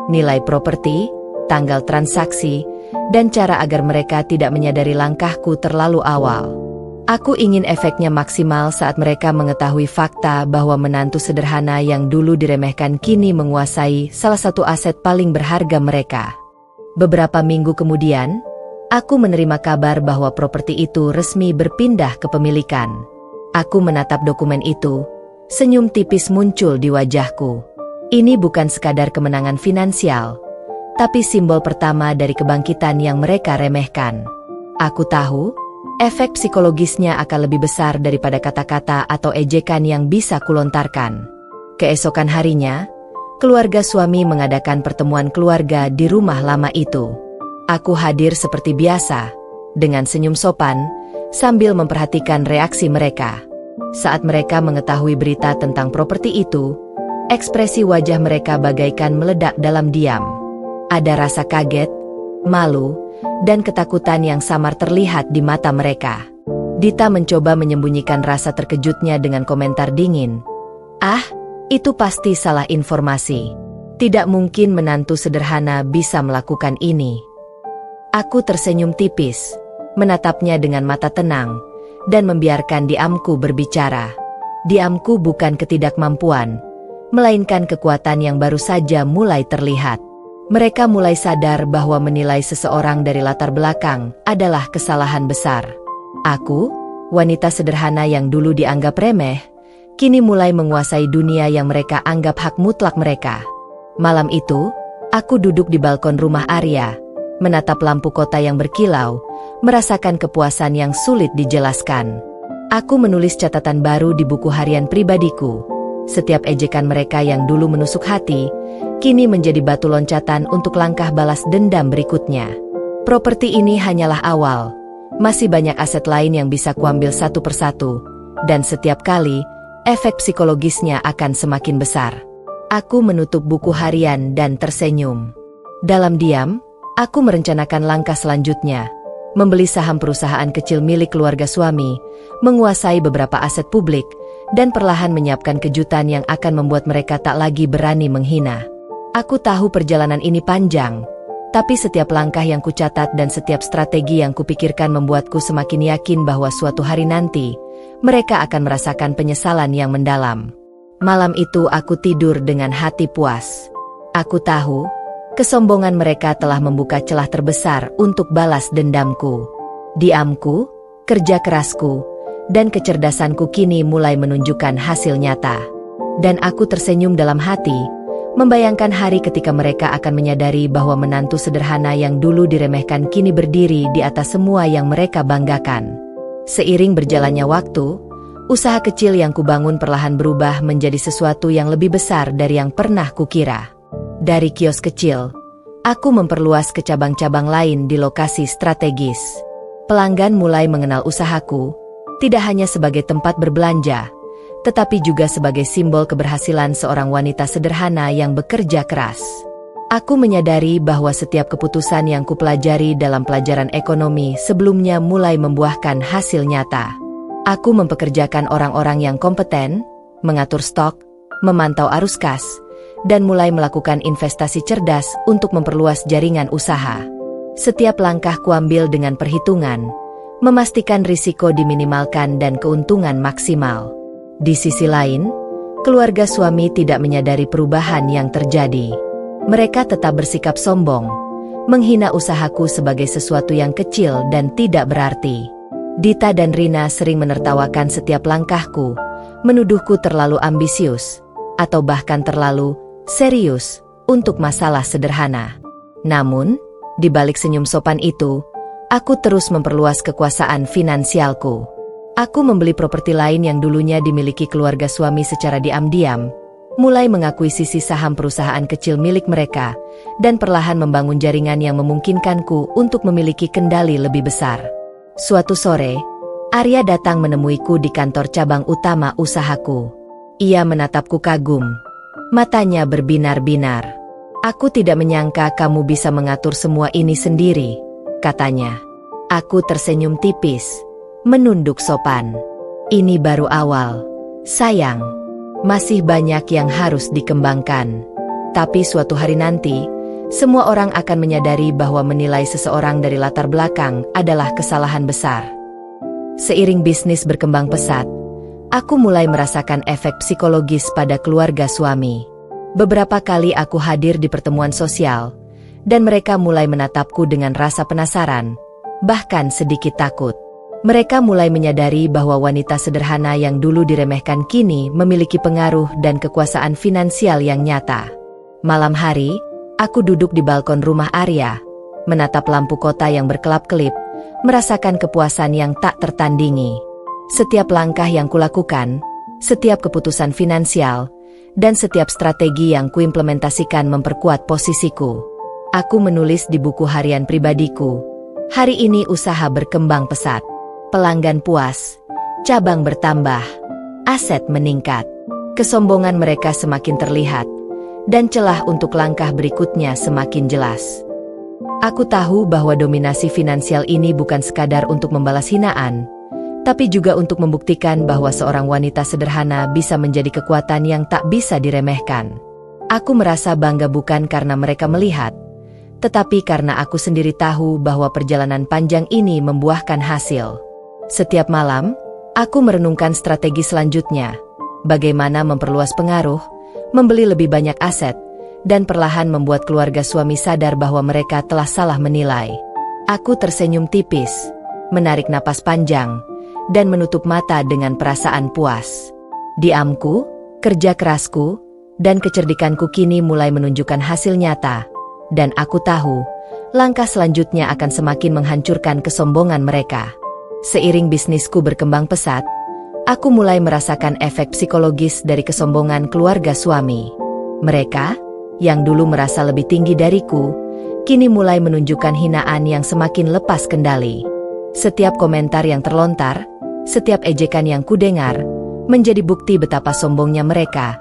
nilai properti, tanggal transaksi, dan cara agar mereka tidak menyadari langkahku terlalu awal. Aku ingin efeknya maksimal saat mereka mengetahui fakta bahwa menantu sederhana yang dulu diremehkan kini menguasai salah satu aset paling berharga mereka. Beberapa minggu kemudian, aku menerima kabar bahwa properti itu resmi berpindah kepemilikan. Aku menatap dokumen itu, senyum tipis muncul di wajahku. Ini bukan sekadar kemenangan finansial, tapi simbol pertama dari kebangkitan yang mereka remehkan. Aku tahu, efek psikologisnya akan lebih besar daripada kata-kata atau ejekan yang bisa kulontarkan. Keesokan harinya, keluarga suami mengadakan pertemuan keluarga di rumah lama itu. Aku hadir seperti biasa, dengan senyum sopan, sambil memperhatikan reaksi mereka. Saat mereka mengetahui berita tentang properti itu, ekspresi wajah mereka bagaikan meledak dalam diam. Ada rasa kaget, malu, dan ketakutan yang samar terlihat di mata mereka. Dita mencoba menyembunyikan rasa terkejutnya dengan komentar dingin. "Ah, itu pasti salah informasi. Tidak mungkin menantu sederhana bisa melakukan ini." Aku tersenyum tipis, menatapnya dengan mata tenang, dan membiarkan diamku berbicara. Diamku bukan ketidakmampuan, melainkan kekuatan yang baru saja mulai terlihat. Mereka mulai sadar bahwa menilai seseorang dari latar belakang adalah kesalahan besar. Aku, wanita sederhana yang dulu dianggap remeh, kini mulai menguasai dunia yang mereka anggap hak mutlak mereka. Malam itu, aku duduk di balkon rumah Arya, menatap lampu kota yang berkilau, merasakan kepuasan yang sulit dijelaskan. Aku menulis catatan baru di buku harian pribadiku. Setiap ejekan mereka yang dulu menusuk hati, kini menjadi batu loncatan untuk langkah balas dendam berikutnya. Properti ini hanyalah awal. Masih banyak aset lain yang bisa kuambil satu persatu, dan setiap kali, efek psikologisnya akan semakin besar. Aku menutup buku harian dan tersenyum. Dalam diam, aku merencanakan langkah selanjutnya. Membeli saham perusahaan kecil milik keluarga suami, menguasai beberapa aset publik, dan perlahan menyiapkan kejutan yang akan membuat mereka tak lagi berani menghina. Aku tahu perjalanan ini panjang, tapi setiap langkah yang kucatat dan setiap strategi yang kupikirkan membuatku semakin yakin bahwa suatu hari nanti, mereka akan merasakan penyesalan yang mendalam. Malam itu aku tidur dengan hati puas. Aku tahu, kesombongan mereka telah membuka celah terbesar untuk balas dendamku. Diamku, kerja kerasku, dan kecerdasanku kini mulai menunjukkan hasil nyata. Dan aku tersenyum dalam hati, membayangkan hari ketika mereka akan menyadari bahwa menantu sederhana yang dulu diremehkan kini berdiri di atas semua yang mereka banggakan. Seiring berjalannya waktu, usaha kecil yang kubangun perlahan berubah menjadi sesuatu yang lebih besar dari yang pernah kukira. Dari kios kecil, aku memperluas ke cabang-cabang lain di lokasi strategis. Pelanggan mulai mengenal usahaku, tidak hanya sebagai tempat berbelanja, tetapi juga sebagai simbol keberhasilan seorang wanita sederhana yang bekerja keras. Aku menyadari bahwa setiap keputusan yang kupelajari dalam pelajaran ekonomi sebelumnya mulai membuahkan hasil nyata. Aku mempekerjakan orang-orang yang kompeten, mengatur stok, memantau arus kas, dan mulai melakukan investasi cerdas untuk memperluas jaringan usaha. Setiap langkah kuambil dengan perhitungan, memastikan risiko diminimalkan dan keuntungan maksimal. Di sisi lain, Keluarga suami tidak menyadari perubahan yang terjadi. Mereka tetap bersikap sombong, menghina usahaku sebagai sesuatu yang kecil dan tidak berarti. Dita dan Rina sering menertawakan setiap langkahku, menuduhku terlalu ambisius, atau bahkan terlalu serius untuk masalah sederhana. Namun, di balik senyum sopan itu, aku terus memperluas kekuasaan finansialku. Aku membeli properti lain yang dulunya dimiliki keluarga suami secara diam-diam, mulai mengakuisisi saham perusahaan kecil milik mereka, dan perlahan membangun jaringan yang memungkinkanku untuk memiliki kendali lebih besar. Suatu sore, Arya datang menemuiku di kantor cabang utama usahaku. Ia menatapku kagum. Matanya berbinar-binar. "Aku tidak menyangka kamu bisa mengatur semua ini sendiri," katanya. Aku tersenyum tipis, menunduk sopan. "Ini baru awal, sayang. Masih banyak yang harus dikembangkan. Tapi suatu hari nanti, semua orang akan menyadari bahwa menilai seseorang dari latar belakang adalah kesalahan besar." Seiring bisnis berkembang pesat, aku mulai merasakan efek psikologis pada keluarga suami. Beberapa kali aku hadir di pertemuan sosial, dan mereka mulai menatapku dengan rasa penasaran, bahkan sedikit takut. Mereka mulai menyadari bahwa wanita sederhana yang dulu diremehkan kini memiliki pengaruh dan kekuasaan finansial yang nyata. Malam hari, aku duduk di balkon rumah Arya, menatap lampu kota yang berkelap-kelip, merasakan kepuasan yang tak tertandingi. Setiap langkah yang kulakukan, setiap keputusan finansial, dan setiap strategi yang kuimplementasikan memperkuat posisiku. Aku menulis di buku harian pribadiku, "Hari ini usaha berkembang pesat. Pelanggan puas, cabang bertambah, aset meningkat." Kesombongan mereka semakin terlihat, dan celah untuk langkah berikutnya semakin jelas. Aku tahu bahwa dominasi finansial ini bukan sekadar untuk membalas hinaan, tapi juga untuk membuktikan bahwa seorang wanita sederhana bisa menjadi kekuatan yang tak bisa diremehkan. Aku merasa bangga bukan karena mereka melihat, tetapi karena aku sendiri tahu bahwa perjalanan panjang ini membuahkan hasil. Setiap malam, aku merenungkan strategi selanjutnya, bagaimana memperluas pengaruh, membeli lebih banyak aset, dan perlahan membuat keluarga suami sadar bahwa mereka telah salah menilai. Aku tersenyum tipis, menarik napas panjang, dan menutup mata dengan perasaan puas. Diamku, kerja kerasku, dan kecerdikanku kini mulai menunjukkan hasil nyata, dan aku tahu, langkah selanjutnya akan semakin menghancurkan kesombongan mereka. Seiring bisnisku berkembang pesat, aku mulai merasakan efek psikologis dari kesombongan keluarga suami. Mereka, yang dulu merasa lebih tinggi dariku, kini mulai menunjukkan hinaan yang semakin lepas kendali. Setiap komentar yang terlontar, setiap ejekan yang kudengar, menjadi bukti betapa sombongnya mereka,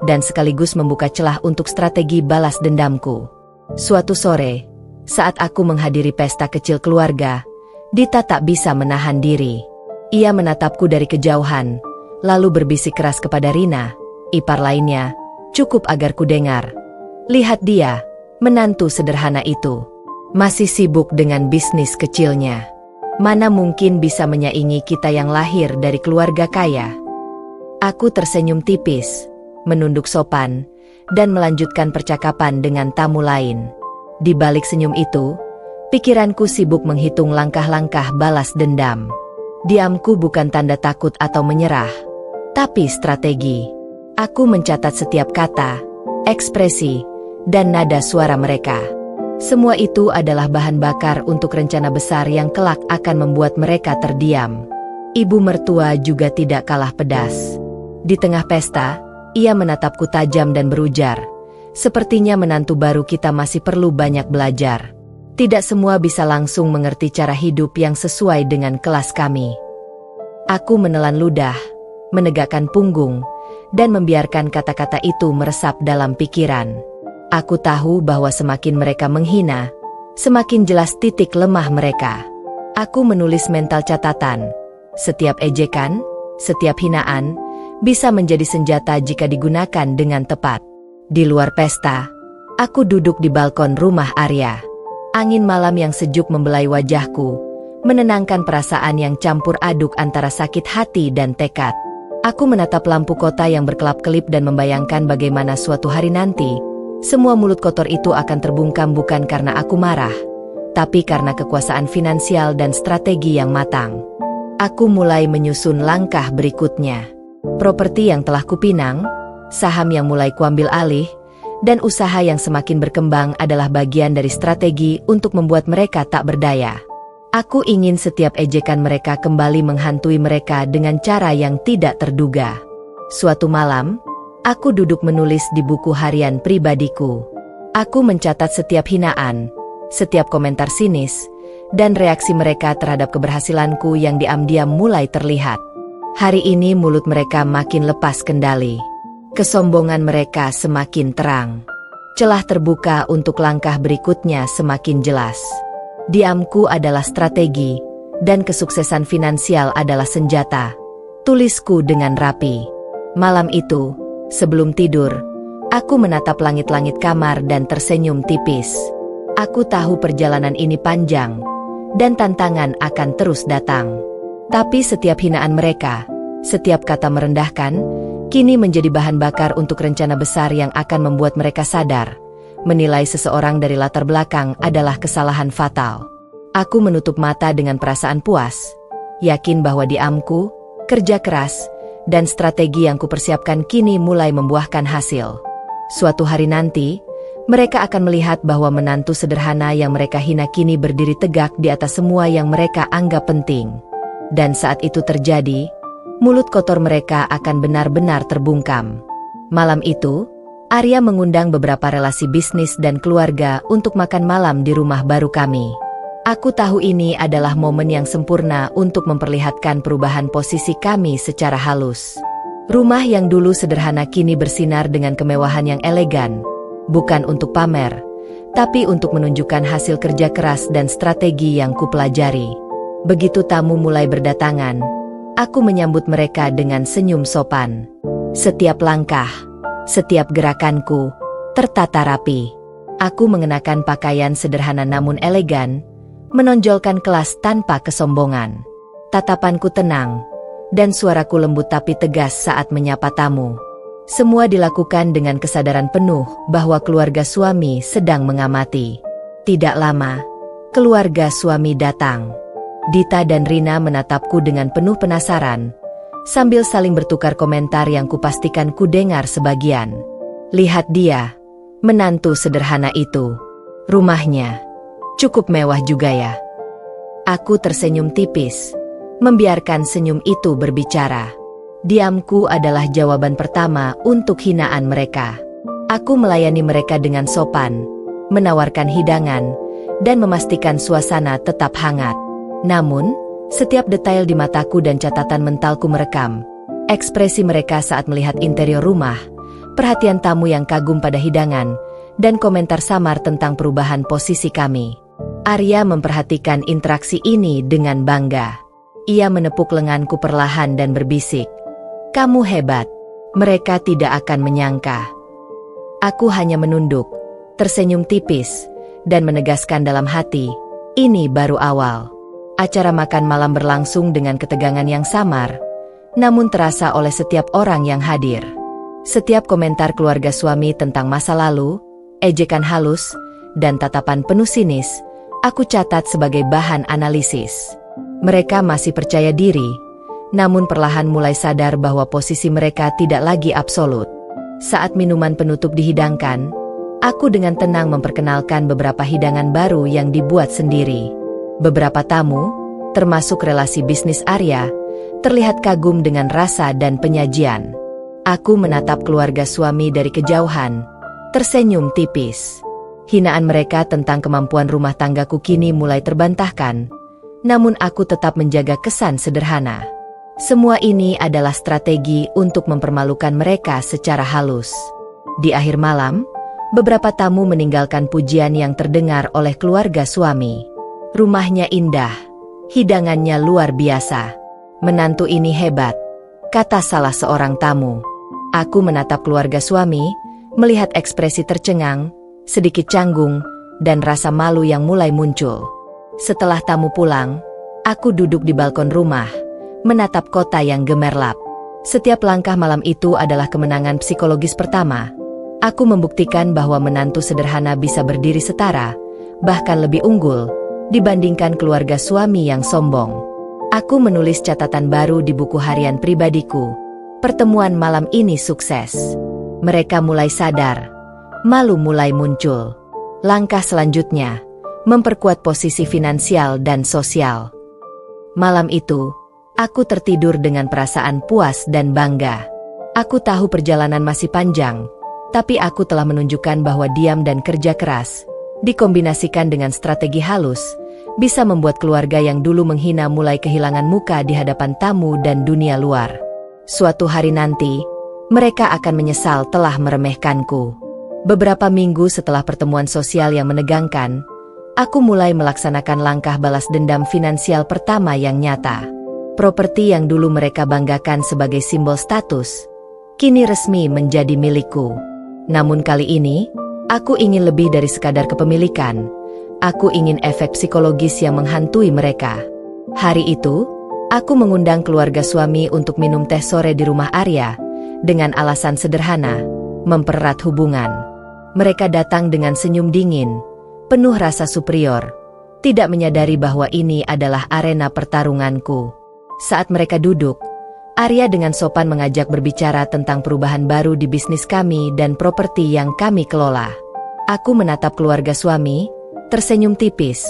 dan sekaligus membuka celah untuk strategi balas dendamku. Suatu sore, saat aku menghadiri pesta kecil keluarga, Dita tak bisa menahan diri. Ia menatapku dari kejauhan, lalu berbisik keras kepada Rina, ipar lainnya, "Cukup agar kudengar. Lihat dia, menantu sederhana itu. Masih sibuk dengan bisnis kecilnya. Mana mungkin bisa menyaingi kita yang lahir dari keluarga kaya." Aku tersenyum tipis, menunduk sopan, dan melanjutkan percakapan dengan tamu lain. Di balik senyum itu, pikiranku sibuk menghitung langkah-langkah balas dendam. Diamku bukan tanda takut atau menyerah, tapi strategi. Aku mencatat setiap kata, ekspresi, dan nada suara mereka. Semua itu adalah bahan bakar untuk rencana besar yang kelak akan membuat mereka terdiam. Ibu mertua juga tidak kalah pedas. Di tengah pesta, ia menatapku tajam dan berujar, "Sepertinya menantu baru kita masih perlu banyak belajar. Tidak semua bisa langsung mengerti cara hidup yang sesuai dengan kelas kami." Aku menelan ludah, menegakkan punggung, dan membiarkan kata-kata itu meresap dalam pikiran. Aku tahu bahwa semakin mereka menghina, semakin jelas titik lemah mereka. Aku menulis mental catatan. Setiap ejekan, setiap hinaan, bisa menjadi senjata jika digunakan dengan tepat. Di luar pesta, aku duduk di balkon rumah Arya. Angin malam yang sejuk membelai wajahku, menenangkan perasaan yang campur aduk antara sakit hati dan tekad. Aku menatap lampu kota yang berkelap-kelip dan membayangkan bagaimana suatu hari nanti, semua mulut kotor itu akan terbungkam bukan karena aku marah, tapi karena kekuasaan finansial dan strategi yang matang. Aku mulai menyusun langkah berikutnya. Properti yang telah kupinang, saham yang mulai kuambil alih, dan usaha yang semakin berkembang adalah bagian dari strategi untuk membuat mereka tak berdaya. Aku ingin setiap ejekan mereka kembali menghantui mereka dengan cara yang tidak terduga. Suatu malam, aku duduk menulis di buku harian pribadiku. Aku mencatat setiap hinaan, setiap komentar sinis, dan reaksi mereka terhadap keberhasilanku yang diam-diam mulai terlihat. Hari ini mulut mereka makin lepas kendali. Kesombongan mereka semakin terang. Celah terbuka untuk langkah berikutnya semakin jelas. Diamku adalah strategi, dan kesuksesan finansial adalah senjata. Tulisku dengan rapi. Malam itu, sebelum tidur, aku menatap langit-langit kamar dan tersenyum tipis. Aku tahu perjalanan ini panjang, dan tantangan akan terus datang. Tapi setiap hinaan mereka, setiap kata merendahkan, kini menjadi bahan bakar untuk rencana besar yang akan membuat mereka sadar. Menilai seseorang dari latar belakang adalah kesalahan fatal. Aku menutup mata dengan perasaan puas, yakin bahwa diamku, kerja keras, dan strategi yang kupersiapkan kini mulai membuahkan hasil. Suatu hari nanti, mereka akan melihat bahwa menantu sederhana yang mereka hina kini berdiri tegak di atas semua yang mereka anggap penting. Dan saat itu terjadi, mulut kotor mereka akan benar-benar terbungkam. Malam itu, Arya mengundang beberapa relasi bisnis dan keluarga untuk makan malam di rumah baru kami. Aku tahu ini adalah momen yang sempurna untuk memperlihatkan perubahan posisi kami secara halus. Rumah yang dulu sederhana kini bersinar dengan kemewahan yang elegan, bukan untuk pamer, tapi untuk menunjukkan hasil kerja keras dan strategi yang kupelajari. Begitu tamu mulai berdatangan, aku menyambut mereka dengan senyum sopan. Setiap langkah, setiap gerakanku tertata rapi. Aku mengenakan pakaian sederhana namun elegan, menonjolkan kelas tanpa kesombongan. Tatapanku tenang, dan suaraku lembut tapi tegas saat menyapa tamu. Semua dilakukan dengan kesadaran penuh bahwa keluarga suami sedang mengamati. Tidak lama, keluarga suami datang. Dita dan Rina menatapku dengan penuh penasaran, sambil saling bertukar komentar yang kupastikan ku dengar sebagian. Lihat dia, menantu sederhana itu. Rumahnya cukup mewah juga ya. Aku tersenyum tipis, membiarkan senyum itu berbicara. Diamku adalah jawaban pertama untuk hinaan mereka. Aku melayani mereka dengan sopan, menawarkan hidangan, dan memastikan suasana tetap hangat. Namun, setiap detail di mataku dan catatan mentalku merekam ekspresi mereka saat melihat interior rumah, perhatian tamu yang kagum pada hidangan, dan komentar samar tentang perubahan posisi kami. Arya memperhatikan interaksi ini dengan bangga. Ia menepuk lenganku perlahan dan berbisik, "Kamu hebat. Mereka tidak akan menyangka." Aku hanya menunduk, tersenyum tipis, dan menegaskan dalam hati, ini baru awal. Acara makan malam berlangsung dengan ketegangan yang samar, namun terasa oleh setiap orang yang hadir. Setiap komentar keluarga suami tentang masa lalu, ejekan halus, dan tatapan penuh sinis, aku catat sebagai bahan analisis. Mereka masih percaya diri, namun perlahan mulai sadar bahwa posisi mereka tidak lagi absolut. Saat minuman penutup dihidangkan, aku dengan tenang memperkenalkan beberapa hidangan baru yang dibuat sendiri. Beberapa tamu, termasuk relasi bisnis Arya, terlihat kagum dengan rasa dan penyajian. Aku menatap keluarga suami dari kejauhan, tersenyum tipis. Hinaan mereka tentang kemampuan rumah tanggaku kini mulai terbantahkan, namun aku tetap menjaga kesan sederhana. Semua ini adalah strategi untuk mempermalukan mereka secara halus. Di akhir malam, beberapa tamu meninggalkan pujian yang terdengar oleh keluarga suami. Rumahnya indah, hidangannya luar biasa. Menantu ini hebat, kata salah seorang tamu. Aku menatap keluarga suami, melihat ekspresi tercengang, sedikit canggung, dan rasa malu yang mulai muncul. Setelah tamu pulang, aku duduk di balkon rumah, menatap kota yang gemerlap. Setiap langkah malam itu adalah kemenangan psikologis pertama. Aku membuktikan bahwa menantu sederhana bisa berdiri setara, bahkan lebih unggul, dibandingkan keluarga suami yang sombong. Aku menulis catatan baru di buku harian pribadiku. Pertemuan malam ini sukses. Mereka mulai sadar. Malu mulai muncul. Langkah selanjutnya, memperkuat posisi finansial dan sosial. Malam itu, aku tertidur dengan perasaan puas dan bangga. Aku tahu perjalanan masih panjang, tapi aku telah menunjukkan bahwa diam dan kerja keras, dikombinasikan dengan strategi halus, bisa membuat keluarga yang dulu menghina mulai kehilangan muka di hadapan tamu dan dunia luar. Suatu hari nanti, mereka akan menyesal telah meremehkanku. Beberapa minggu setelah pertemuan sosial yang menegangkan, aku mulai melaksanakan langkah balas dendam finansial pertama yang nyata. Properti yang dulu mereka banggakan sebagai simbol status, kini resmi menjadi milikku. Namun kali ini, aku ingin lebih dari sekadar kepemilikan. Aku ingin efek psikologis yang menghantui mereka. Hari itu, aku mengundang keluarga suami untuk minum teh sore di rumah Arya, dengan alasan sederhana, mempererat hubungan. Mereka datang dengan senyum dingin, penuh rasa superior, tidak menyadari bahwa ini adalah arena pertarunganku. Saat mereka duduk, Arya dengan sopan mengajak berbicara tentang perubahan baru di bisnis kami dan properti yang kami kelola. Aku menatap keluarga suami, tersenyum tipis,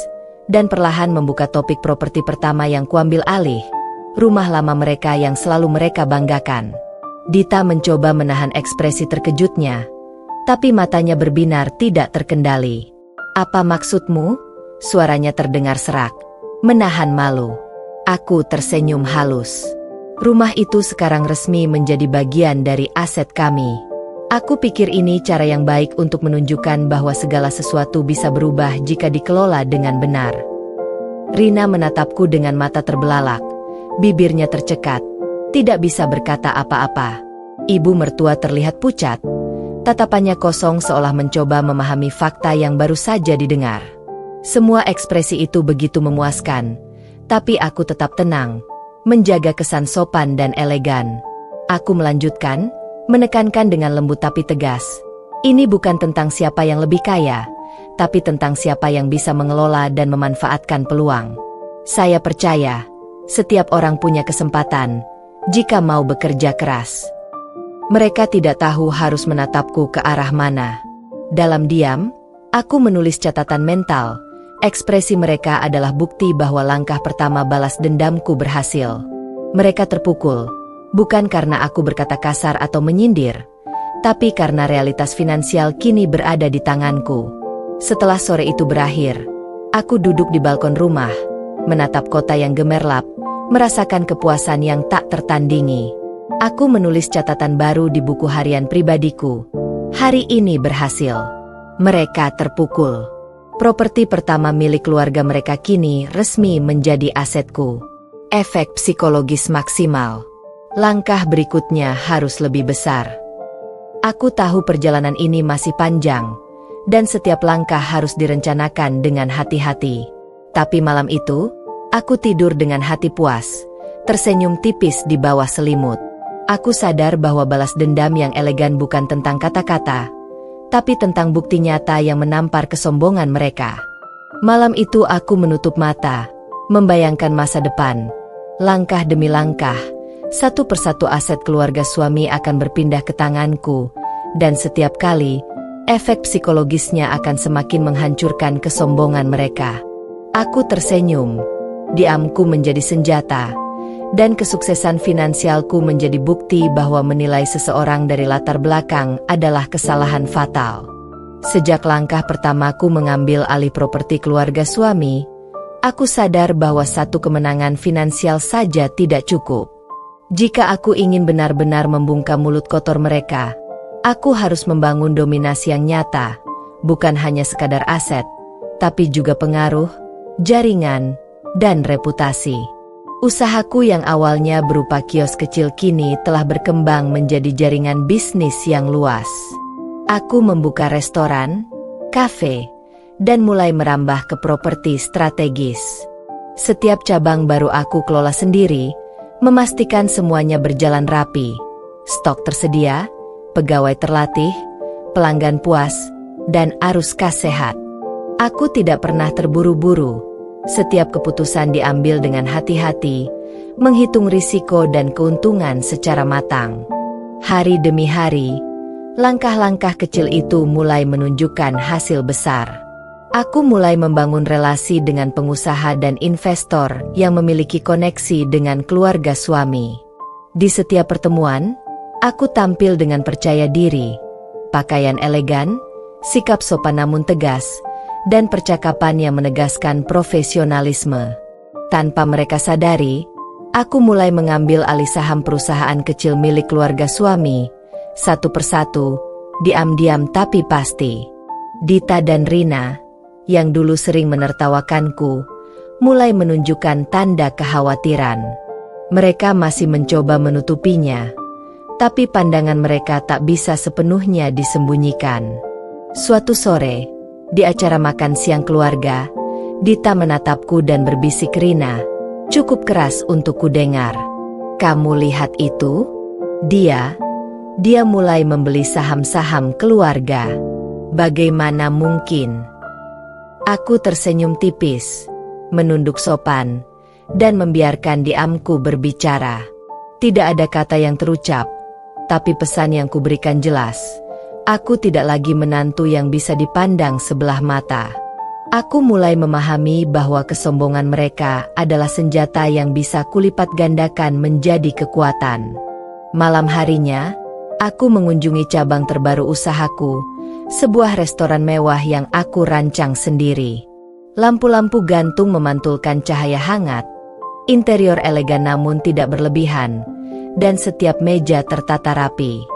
dan perlahan membuka topik properti pertama yang kuambil alih, rumah lama mereka yang selalu mereka banggakan. Dita mencoba menahan ekspresi terkejutnya, tapi matanya berbinar tidak terkendali. "Apa maksudmu?" Suaranya terdengar serak, menahan malu. Aku tersenyum halus. Rumah itu sekarang resmi menjadi bagian dari aset kami. Aku pikir ini cara yang baik untuk menunjukkan bahwa segala sesuatu bisa berubah jika dikelola dengan benar. Rina menatapku dengan mata terbelalak, bibirnya tercekat, tidak bisa berkata apa-apa. Ibu mertua terlihat pucat, tatapannya kosong seolah mencoba memahami fakta yang baru saja didengar. Semua ekspresi itu begitu memuaskan, tapi aku tetap tenang, menjaga kesan sopan dan elegan. Aku melanjutkan, menekankan dengan lembut tapi tegas. Ini bukan tentang siapa yang lebih kaya, tapi tentang siapa yang bisa mengelola dan memanfaatkan peluang. Saya percaya, setiap orang punya kesempatan, jika mau bekerja keras. Mereka tidak tahu harus menatapku ke arah mana. Dalam diam, aku menulis catatan mental. Ekspresi mereka adalah bukti bahwa langkah pertama balas dendamku berhasil. Mereka terpukul, bukan karena aku berkata kasar atau menyindir, tapi karena realitas finansial kini berada di tanganku. Setelah sore itu berakhir, aku duduk di balkon rumah, menatap kota yang gemerlap, merasakan kepuasan yang tak tertandingi. Aku menulis catatan baru di buku harian pribadiku. Hari ini berhasil. Mereka terpukul. Properti pertama milik keluarga mereka kini resmi menjadi asetku. Efek psikologis maksimal. Langkah berikutnya harus lebih besar. Aku tahu perjalanan ini masih panjang, dan setiap langkah harus direncanakan dengan hati-hati. Tapi malam itu, aku tidur dengan hati puas, tersenyum tipis di bawah selimut. Aku sadar bahwa balas dendam yang elegan bukan tentang kata-kata, tapi tentang bukti nyata yang menampar kesombongan mereka. Malam itu aku menutup mata, membayangkan masa depan. Langkah demi langkah, satu persatu aset keluarga suami akan berpindah ke tanganku, dan setiap kali, efek psikologisnya akan semakin menghancurkan kesombongan mereka. Aku tersenyum, diamku menjadi senjata, dan kesuksesan finansialku menjadi bukti bahwa menilai seseorang dari latar belakang adalah kesalahan fatal. Sejak langkah pertamaku mengambil alih properti keluarga suami, aku sadar bahwa satu kemenangan finansial saja tidak cukup. Jika aku ingin benar-benar membungkam mulut kotor mereka, aku harus membangun dominasi yang nyata, bukan hanya sekadar aset, tapi juga pengaruh, jaringan, dan reputasi. Usahaku yang awalnya berupa kios kecil kini telah berkembang menjadi jaringan bisnis yang luas. Aku membuka restoran, kafe, dan mulai merambah ke properti strategis. Setiap cabang baru aku kelola sendiri, memastikan semuanya berjalan rapi, stok tersedia, pegawai terlatih, pelanggan puas, dan arus kas sehat. Aku tidak pernah terburu-buru. Setiap keputusan diambil dengan hati-hati, menghitung risiko dan keuntungan secara matang. Hari demi hari, langkah-langkah kecil itu mulai menunjukkan hasil besar. Aku mulai membangun relasi dengan pengusaha dan investor yang memiliki koneksi dengan keluarga suami. Di setiap pertemuan, aku tampil dengan percaya diri, pakaian elegan, sikap sopan namun tegas, dan percakapan yang menegaskan profesionalisme. Tanpa mereka sadari, aku mulai mengambil alih saham perusahaan kecil milik keluarga suami, satu persatu, diam-diam tapi pasti. Dita dan Rina, yang dulu sering menertawakanku, mulai menunjukkan tanda kekhawatiran. Mereka masih mencoba menutupinya, tapi pandangan mereka tak bisa sepenuhnya disembunyikan. Suatu sore, di acara makan siang keluarga, Dita menatapku dan berbisik, "Rina, cukup keras untuk kudengar. Kamu lihat itu? Dia mulai membeli saham-saham keluarga. Bagaimana mungkin?" Aku tersenyum tipis, menunduk sopan, dan membiarkan diamku berbicara. Tidak ada kata yang terucap, tapi pesan yang kuberikan jelas. Aku tidak lagi menantu yang bisa dipandang sebelah mata. Aku mulai memahami bahwa kesombongan mereka adalah senjata yang bisa kulipat gandakan menjadi kekuatan. Malam harinya, aku mengunjungi cabang terbaru usahaku, sebuah restoran mewah yang aku rancang sendiri. Lampu-lampu gantung memantulkan cahaya hangat, interior elegan namun tidak berlebihan, dan setiap meja tertata rapi.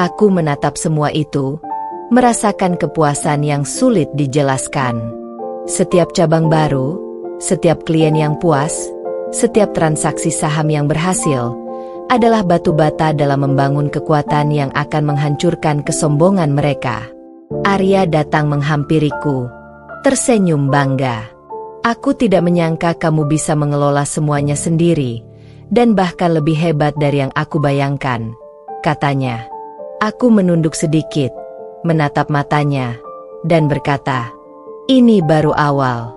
Aku menatap semua itu, merasakan kepuasan yang sulit dijelaskan. Setiap cabang baru, setiap klien yang puas, setiap transaksi saham yang berhasil, adalah batu bata dalam membangun kekuatan yang akan menghancurkan kesombongan mereka. Arya datang menghampiriku, tersenyum bangga. "Aku tidak menyangka kamu bisa mengelola semuanya sendiri, dan bahkan lebih hebat dari yang aku bayangkan," katanya. Aku menunduk sedikit, menatap matanya, dan berkata, "Ini baru awal.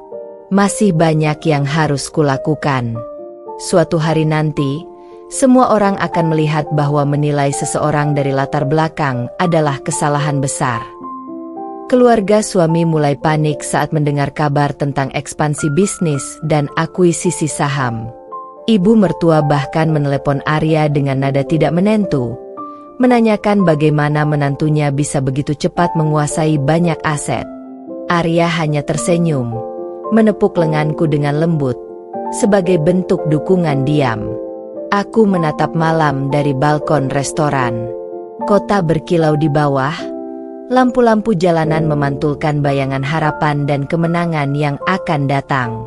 Masih banyak yang harus kulakukan. Suatu hari nanti, semua orang akan melihat bahwa menilai seseorang dari latar belakang adalah kesalahan besar." Keluarga suami mulai panik saat mendengar kabar tentang ekspansi bisnis dan akuisisi saham. Ibu mertua bahkan menelepon Arya dengan nada tidak menentu, menanyakan bagaimana menantunya bisa begitu cepat menguasai banyak aset. Arya hanya tersenyum, menepuk lenganku dengan lembut, sebagai bentuk dukungan diam. Aku menatap malam dari balkon restoran. Kota berkilau di bawah, lampu-lampu jalanan memantulkan bayangan harapan dan kemenangan yang akan datang.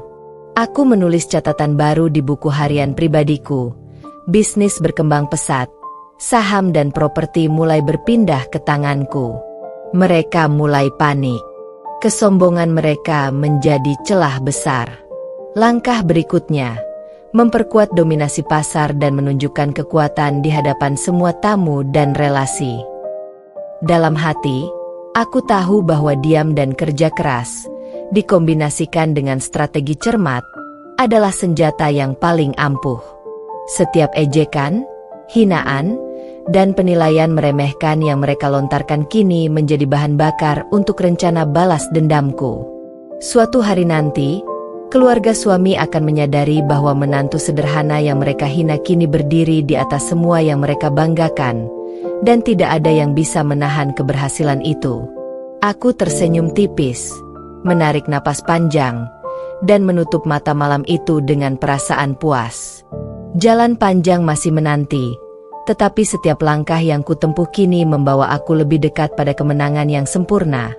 Aku menulis catatan baru di buku harian pribadiku. Bisnis berkembang pesat, saham dan properti mulai berpindah ke tanganku. Mereka mulai panik. Kesombongan mereka menjadi celah besar. Langkah berikutnya, memperkuat dominasi pasar dan menunjukkan kekuatan di hadapan semua tamu dan relasi. Dalam hati, aku tahu bahwa diam dan kerja keras, dikombinasikan dengan strategi cermat, adalah senjata yang paling ampuh. Setiap ejekan, hinaan, dan penilaian meremehkan yang mereka lontarkan kini menjadi bahan bakar untuk rencana balas dendamku. Suatu hari nanti, keluarga suami akan menyadari bahwa menantu sederhana yang mereka hina kini berdiri di atas semua yang mereka banggakan, dan tidak ada yang bisa menahan keberhasilan itu. Aku tersenyum tipis, menarik napas panjang, dan menutup mata malam itu dengan perasaan puas. Jalan panjang masih menanti, tetapi setiap langkah yang kutempuh kini membawa aku lebih dekat pada kemenangan yang sempurna,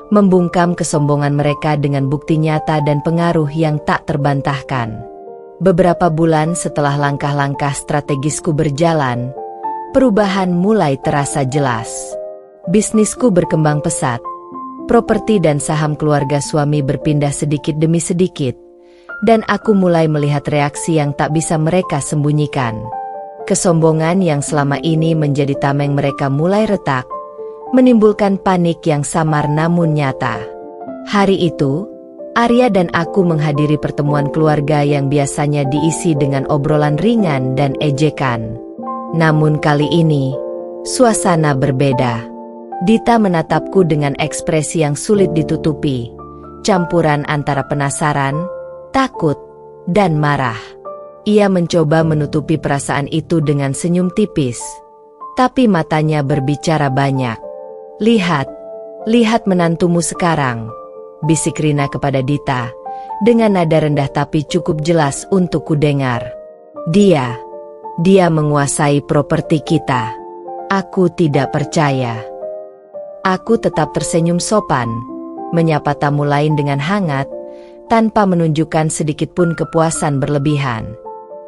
membungkam kesombongan mereka dengan bukti nyata dan pengaruh yang tak terbantahkan. Beberapa bulan setelah langkah-langkah strategisku berjalan, perubahan mulai terasa jelas. Bisnisku berkembang pesat, properti dan saham keluarga suami berpindah sedikit demi sedikit, Dan aku mulai melihat reaksi yang tak bisa mereka sembunyikan. Kesombongan yang selama ini menjadi tameng mereka mulai retak, menimbulkan panik yang samar namun nyata. Hari itu, Arya dan aku menghadiri pertemuan keluarga yang biasanya diisi dengan obrolan ringan dan ejekan. Namun kali ini, suasana berbeda. Dita menatapku dengan ekspresi yang sulit ditutupi, campuran antara penasaran, takut, dan marah. Ia mencoba menutupi perasaan itu dengan senyum tipis, tapi matanya berbicara banyak. Lihat menantumu sekarang, bisik Rina kepada Dita, dengan nada rendah tapi cukup jelas untuk kudengar. Dia menguasai properti kita. Aku tidak percaya. Aku tetap tersenyum sopan, menyapa tamu lain dengan hangat, tanpa menunjukkan sedikitpun kepuasan berlebihan.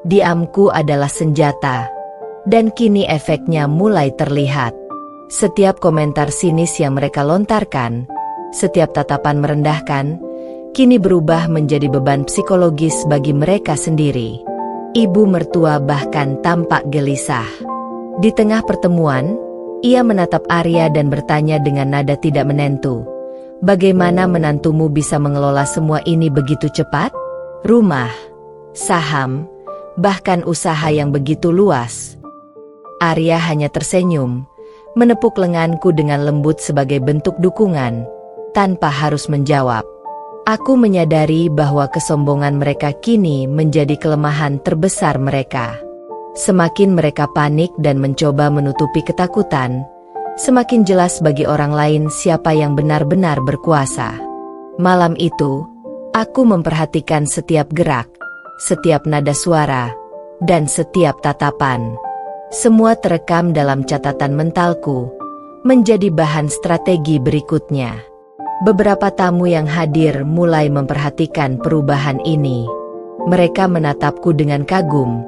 Diamku adalah senjata, dan kini efeknya mulai terlihat. Setiap komentar sinis yang mereka lontarkan, setiap tatapan merendahkan, kini berubah menjadi beban psikologis bagi mereka sendiri. Ibu mertua bahkan tampak gelisah. Di tengah pertemuan, ia menatap Arya dan bertanya dengan nada tidak menentu. Bagaimana menantumu bisa mengelola semua ini begitu cepat? Rumah, saham, bahkan usaha yang begitu luas. Arya hanya tersenyum, menepuk lenganku dengan lembut sebagai bentuk dukungan, tanpa harus menjawab. Aku menyadari bahwa kesombongan mereka kini menjadi kelemahan terbesar mereka. Semakin mereka panik dan mencoba menutupi ketakutan, semakin jelas bagi orang lain siapa yang benar-benar berkuasa. Malam itu, aku memperhatikan setiap gerak, setiap nada suara, dan setiap tatapan. Semua terekam dalam catatan mentalku, menjadi bahan strategi berikutnya. Beberapa tamu yang hadir mulai memperhatikan perubahan ini. Mereka menatapku dengan kagum,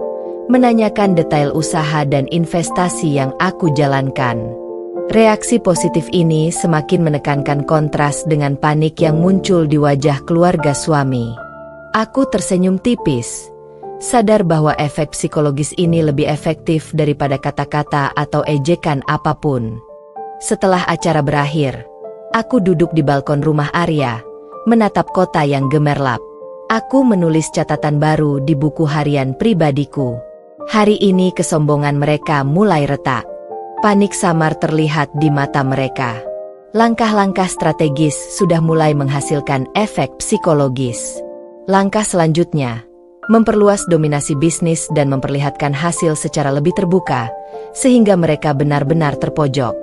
menanyakan detail usaha dan investasi yang aku jalankan. Reaksi positif ini semakin menekankan kontras dengan panik yang muncul di wajah keluarga suami. Aku tersenyum tipis, sadar bahwa efek psikologis ini lebih efektif daripada kata-kata atau ejekan apapun. Setelah acara berakhir, aku duduk di balkon rumah Arya, menatap kota yang gemerlap. Aku menulis catatan baru di buku harian pribadiku. Hari ini kesombongan mereka mulai retak. Panik samar terlihat di mata mereka. Langkah-langkah strategis sudah mulai menghasilkan efek psikologis. Langkah selanjutnya, memperluas dominasi bisnis dan memperlihatkan hasil secara lebih terbuka, sehingga mereka benar-benar terpojok.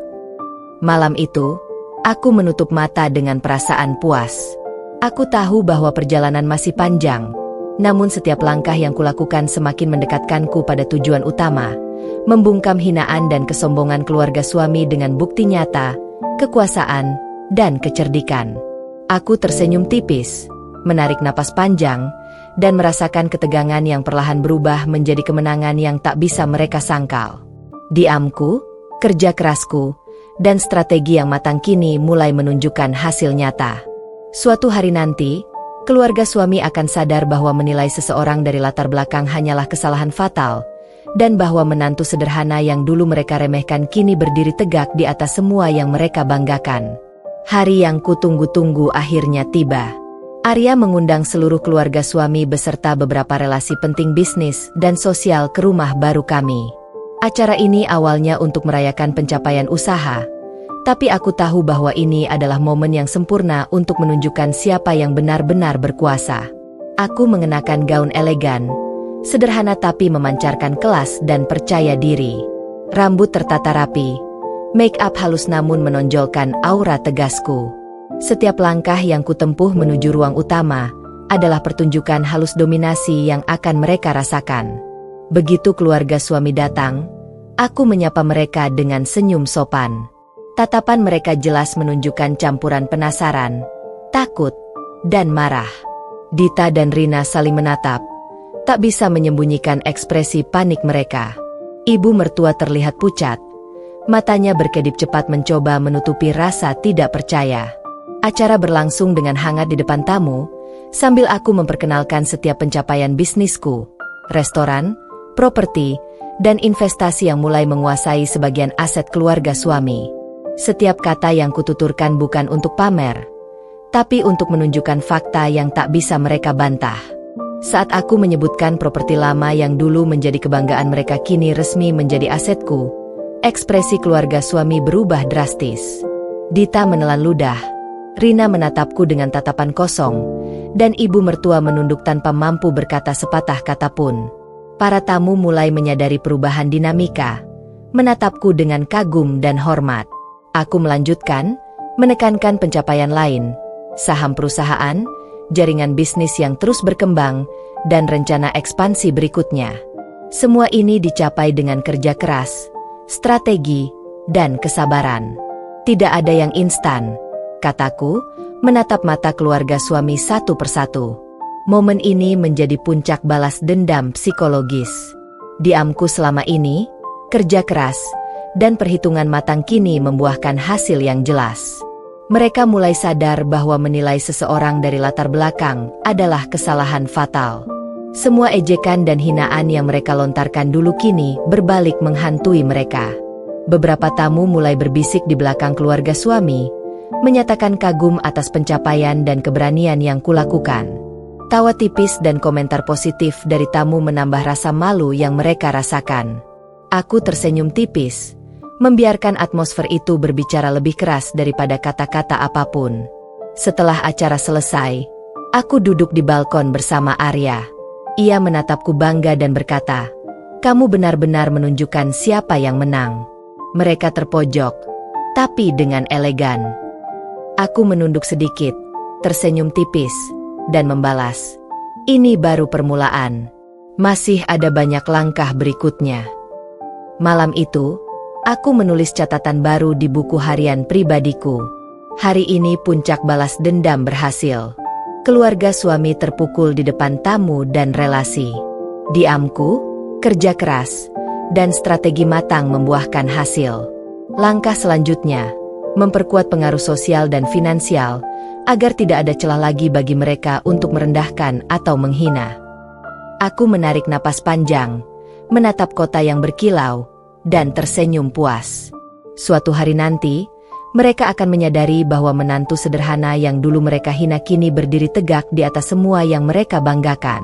Malam itu, aku menutup mata dengan perasaan puas. Aku tahu bahwa perjalanan masih panjang, namun setiap langkah yang kulakukan semakin mendekatkanku pada tujuan utama, membungkam hinaan dan kesombongan keluarga suami dengan bukti nyata, kekuasaan, dan kecerdikan. Aku tersenyum tipis, menarik napas panjang, dan merasakan ketegangan yang perlahan berubah menjadi kemenangan yang tak bisa mereka sangkal. Diamku, kerja kerasku, dan strategi yang matang kini mulai menunjukkan hasil nyata. Suatu hari nanti, keluarga suami akan sadar bahwa menilai seseorang dari latar belakang hanyalah kesalahan fatal, dan bahwa menantu sederhana yang dulu mereka remehkan kini berdiri tegak di atas semua yang mereka banggakan. Hari yang kutunggu-tunggu akhirnya tiba. Arya mengundang seluruh keluarga suami beserta beberapa relasi penting bisnis dan sosial ke rumah baru kami. Acara ini awalnya untuk merayakan pencapaian usaha, tapi aku tahu bahwa ini adalah momen yang sempurna untuk menunjukkan siapa yang benar-benar berkuasa. Aku mengenakan gaun elegan, sederhana tapi memancarkan kelas dan percaya diri. Rambut tertata rapi, make up halus namun menonjolkan aura tegasku. Setiap langkah yang kutempuh menuju ruang utama adalah pertunjukan halus dominasi yang akan mereka rasakan. Begitu keluarga suami datang, aku menyapa mereka dengan senyum sopan. Tatapan mereka jelas menunjukkan campuran penasaran, takut, dan marah. Dita dan Rina saling menatap, tak bisa menyembunyikan ekspresi panik mereka. Ibu mertua terlihat pucat, matanya berkedip cepat mencoba menutupi rasa tidak percaya. Acara berlangsung dengan hangat di depan tamu, sambil aku memperkenalkan setiap pencapaian bisnisku, restoran, properti, dan investasi yang mulai menguasai sebagian aset keluarga suami. Setiap kata yang kututurkan bukan untuk pamer, tapi untuk menunjukkan fakta yang tak bisa mereka bantah. Saat aku menyebutkan properti lama yang dulu menjadi kebanggaan mereka kini resmi menjadi asetku, ekspresi keluarga suami berubah drastis. Dita menelan ludah, Rina menatapku dengan tatapan kosong, dan ibu mertua menunduk tanpa mampu berkata sepatah kata pun. Para tamu mulai menyadari perubahan dinamika, menatapku dengan kagum dan hormat. Aku melanjutkan, menekankan pencapaian lain, saham perusahaan, jaringan bisnis yang terus berkembang, dan rencana ekspansi berikutnya. Semua ini dicapai dengan kerja keras, strategi, dan kesabaran. Tidak ada yang instan, kataku, menatap mata keluarga suami satu persatu. Momen ini menjadi puncak balas dendam psikologis. Diamku selama ini, kerja keras, dan perhitungan matang kini membuahkan hasil yang jelas. Mereka mulai sadar bahwa menilai seseorang dari latar belakang adalah kesalahan fatal. Semua ejekan dan hinaan yang mereka lontarkan dulu kini berbalik menghantui mereka. Beberapa tamu mulai berbisik di belakang keluarga suami, menyatakan kagum atas pencapaian dan keberanian yang kulakukan. Tawa tipis dan komentar positif dari tamu menambah rasa malu yang mereka rasakan. Aku tersenyum tipis, membiarkan atmosfer itu berbicara lebih keras daripada kata-kata apapun. Setelah acara selesai, aku duduk di balkon bersama Arya. Ia menatapku bangga dan berkata, "Kamu benar-benar menunjukkan siapa yang menang." Mereka terpojok, tapi dengan elegan. Aku menunduk sedikit, tersenyum tipis, dan membalas, "Ini baru permulaan. Masih ada banyak langkah berikutnya." Malam itu, aku menulis catatan baru di buku harian pribadiku. Hari ini puncak balas dendam berhasil. Keluarga suami terpukul di depan tamu dan relasi. Diamku, kerja keras, dan strategi matang membuahkan hasil. Langkah selanjutnya, memperkuat pengaruh sosial dan finansial, agar tidak ada celah lagi bagi mereka untuk merendahkan atau menghina. Aku menarik napas panjang, menatap kota yang berkilau, dan tersenyum puas. Suatu hari nanti, mereka akan menyadari bahwa menantu sederhana yang dulu mereka hina kini berdiri tegak di atas semua yang mereka banggakan.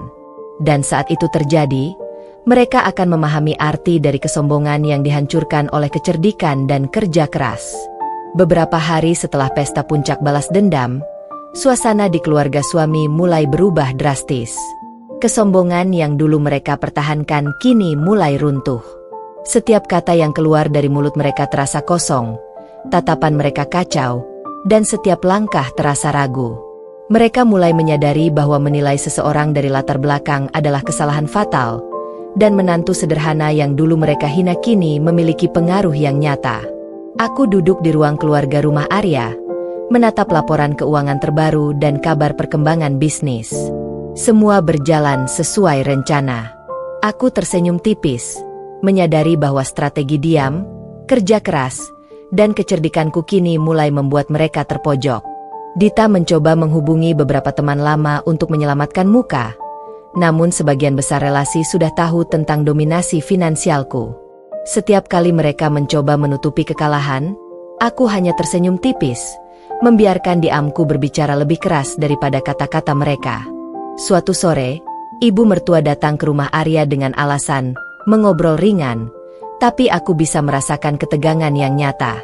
Dan saat itu terjadi, mereka akan memahami arti dari kesombongan yang dihancurkan oleh kecerdikan dan kerja keras. Beberapa hari setelah pesta puncak balas dendam, suasana di keluarga suami mulai berubah drastis. Kesombongan yang dulu mereka pertahankan kini mulai runtuh. Setiap kata yang keluar dari mulut mereka terasa kosong, tatapan mereka kacau, dan setiap langkah terasa ragu. Mereka mulai menyadari bahwa menilai seseorang dari latar belakang adalah kesalahan fatal, dan menantu sederhana yang dulu mereka hina kini memiliki pengaruh yang nyata. Aku duduk di ruang keluarga rumah Arya, menatap laporan keuangan terbaru dan kabar perkembangan bisnis. Semua berjalan sesuai rencana. Aku tersenyum tipis, menyadari bahwa strategi diam, kerja keras, dan kecerdikanku kini mulai membuat mereka terpojok. Dita mencoba menghubungi beberapa teman lama untuk menyelamatkan muka, namun sebagian besar relasi sudah tahu tentang dominasi finansialku. Setiap kali mereka mencoba menutupi kekalahan, aku hanya tersenyum tipis, membiarkan diamku berbicara lebih keras daripada kata-kata mereka. Suatu sore, ibu mertua datang ke rumah Arya dengan alasan mengobrol ringan, tapi aku bisa merasakan ketegangan yang nyata.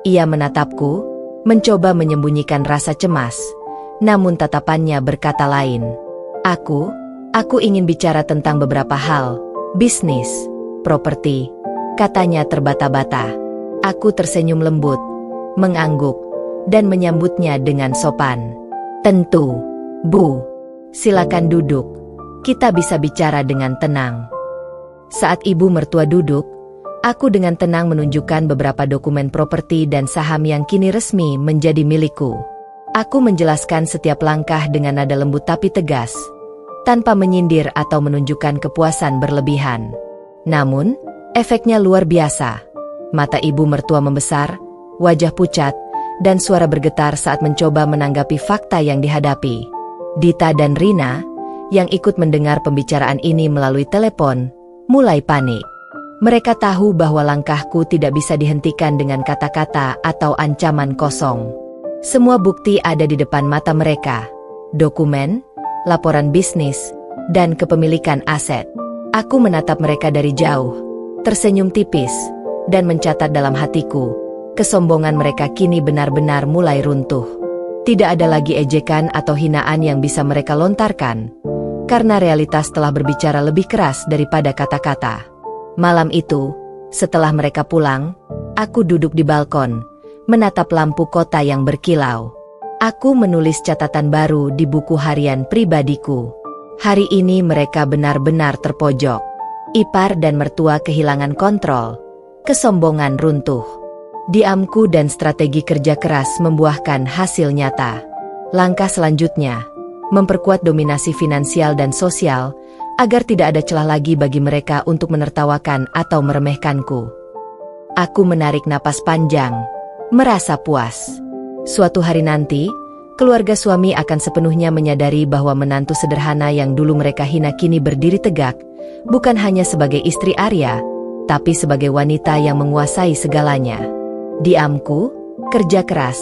Ia menatapku, mencoba menyembunyikan rasa cemas, namun tatapannya berkata lain. Aku ingin bicara tentang beberapa hal, bisnis, properti, katanya terbata-bata. Aku tersenyum lembut, mengangguk, dan menyambutnya dengan sopan. Tentu, Bu. Silakan duduk. Kita bisa bicara dengan tenang. Saat ibu mertua duduk, aku dengan tenang menunjukkan beberapa dokumen properti dan saham yang kini resmi menjadi milikku. Aku menjelaskan setiap langkah dengan nada lembut tapi tegas, tanpa menyindir atau menunjukkan kepuasan berlebihan. Namun, efeknya luar biasa. Mata ibu mertua membesar, wajah pucat, dan suara bergetar saat mencoba menanggapi fakta yang dihadapi. Dita dan Rina, yang ikut mendengar pembicaraan ini melalui telepon, mulai panik. Mereka tahu bahwa langkahku tidak bisa dihentikan dengan kata-kata atau ancaman kosong. Semua bukti ada di depan mata mereka. Dokumen, laporan bisnis, dan kepemilikan aset. Aku menatap mereka dari jauh, tersenyum tipis, dan mencatat dalam hatiku, kesombongan mereka kini benar-benar mulai runtuh. Tidak ada lagi ejekan atau hinaan yang bisa mereka lontarkan, karena realitas telah berbicara lebih keras daripada kata-kata. Malam itu, setelah mereka pulang, aku duduk di balkon, menatap lampu kota yang berkilau. Aku menulis catatan baru di buku harian pribadiku. Hari ini mereka benar-benar terpojok. Ipar dan mertua kehilangan kontrol. Kesombongan runtuh. Diamku dan strategi kerja keras membuahkan hasil nyata. Langkah selanjutnya, memperkuat dominasi finansial dan sosial, agar tidak ada celah lagi bagi mereka untuk menertawakan atau meremehkanku. Aku menarik napas panjang, merasa puas. Suatu hari nanti, keluarga suami akan sepenuhnya menyadari bahwa menantu sederhana yang dulu mereka hina kini berdiri tegak, bukan hanya sebagai istri Arya, tapi sebagai wanita yang menguasai segalanya. Diamku, kerja keras,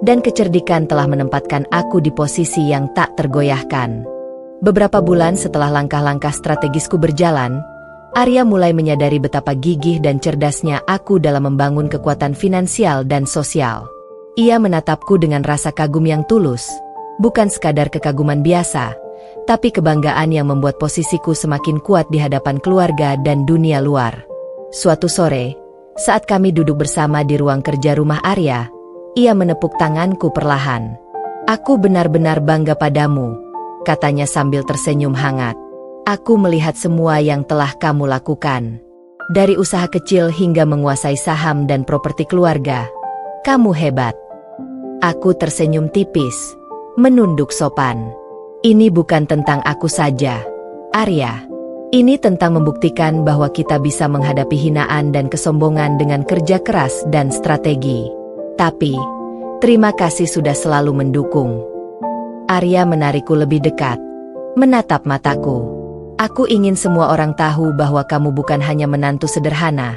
dan kecerdikan telah menempatkan aku di posisi yang tak tergoyahkan. Beberapa bulan setelah langkah-langkah strategisku berjalan, Arya mulai menyadari betapa gigih dan cerdasnya aku dalam membangun kekuatan finansial dan sosial. Ia menatapku dengan rasa kagum yang tulus, bukan sekadar kekaguman biasa, tapi kebanggaan yang membuat posisiku semakin kuat di hadapan keluarga dan dunia luar. Suatu sore, saat kami duduk bersama di ruang kerja rumah Arya, ia menepuk tanganku perlahan. "Aku benar-benar bangga padamu," katanya sambil tersenyum hangat. "Aku melihat semua yang telah kamu lakukan. Dari usaha kecil hingga menguasai saham dan properti keluarga. Kamu hebat." Aku tersenyum tipis, menunduk sopan. "Ini bukan tentang aku saja, Arya. Ini tentang membuktikan bahwa kita bisa menghadapi hinaan dan kesombongan dengan kerja keras dan strategi. Tapi, terima kasih sudah selalu mendukung." Arya menarikku lebih dekat, menatap mataku. "Aku ingin semua orang tahu bahwa kamu bukan hanya menantu sederhana,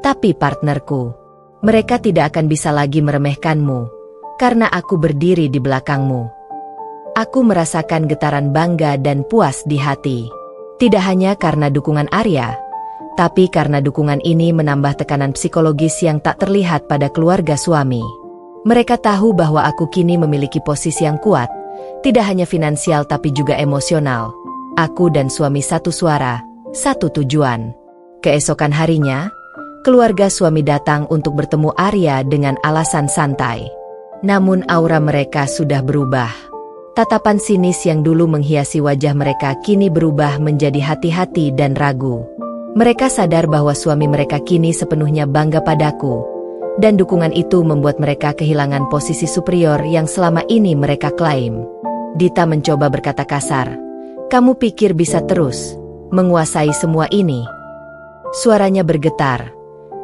tapi partnerku. Mereka tidak akan bisa lagi meremehkanmu, karena aku berdiri di belakangmu." Aku merasakan getaran bangga dan puas di hati. Tidak hanya karena dukungan Arya, tapi karena dukungan ini menambah tekanan psikologis yang tak terlihat pada keluarga suami. Mereka tahu bahwa aku kini memiliki posisi yang kuat, tidak hanya finansial tapi juga emosional. Aku dan suami satu suara, satu tujuan. Keesokan harinya, keluarga suami datang untuk bertemu Arya dengan alasan santai. Namun aura mereka sudah berubah. Tatapan sinis yang dulu menghiasi wajah mereka kini berubah menjadi hati-hati dan ragu. Mereka sadar bahwa suami mereka kini sepenuhnya bangga padaku, dan dukungan itu membuat mereka kehilangan posisi superior yang selama ini mereka klaim. Dita mencoba berkata kasar, "Kamu pikir bisa terus menguasai semua ini?" Suaranya bergetar,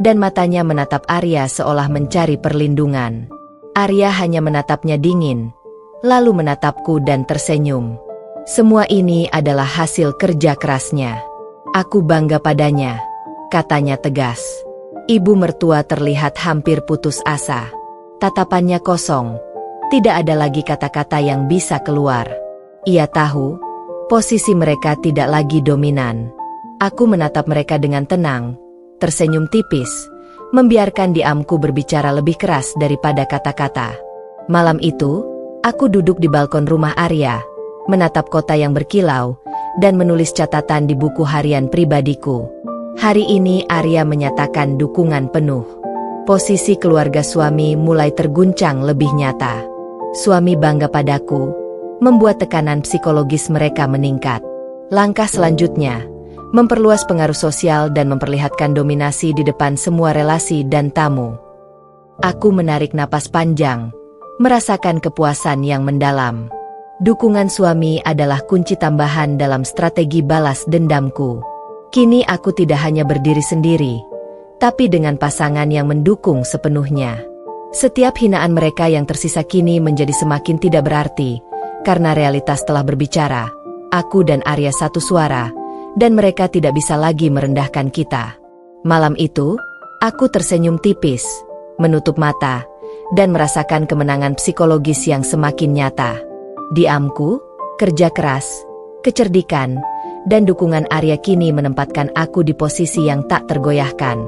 dan matanya menatap Arya seolah mencari perlindungan. Arya hanya menatapnya dingin, lalu menatapku dan tersenyum. "Semua ini adalah hasil kerja kerasnya. Aku bangga padanya," katanya tegas. Ibu mertua terlihat hampir putus asa. Tatapannya kosong. Tidak ada lagi kata-kata yang bisa keluar. Ia tahu, posisi mereka tidak lagi dominan. Aku menatap mereka dengan tenang, tersenyum tipis, membiarkan diamku berbicara lebih keras daripada kata-kata. Malam itu, aku duduk di balkon rumah Arya, menatap kota yang berkilau, dan menulis catatan di buku harian pribadiku. Hari ini Arya menyatakan dukungan penuh. Posisi keluarga suami mulai terguncang lebih nyata. Suami bangga padaku, membuat tekanan psikologis mereka meningkat. Langkah selanjutnya, memperluas pengaruh sosial dan memperlihatkan dominasi di depan semua relasi dan tamu. Aku menarik napas panjang, merasakan kepuasan yang mendalam. Dukungan suami adalah kunci tambahan dalam strategi balas dendamku. Kini aku tidak hanya berdiri sendiri, tapi dengan pasangan yang mendukung sepenuhnya. Setiap hinaan mereka yang tersisa kini menjadi semakin tidak berarti, Karena realitas telah berbicara, aku dan Arya satu suara, dan mereka tidak bisa lagi merendahkan kita. Malam itu, aku tersenyum tipis, menutup mata, dan merasakan kemenangan psikologis yang semakin nyata. Diamku, kerja keras, kecerdikan, dan dukungan Arya kini menempatkan aku di posisi yang tak tergoyahkan.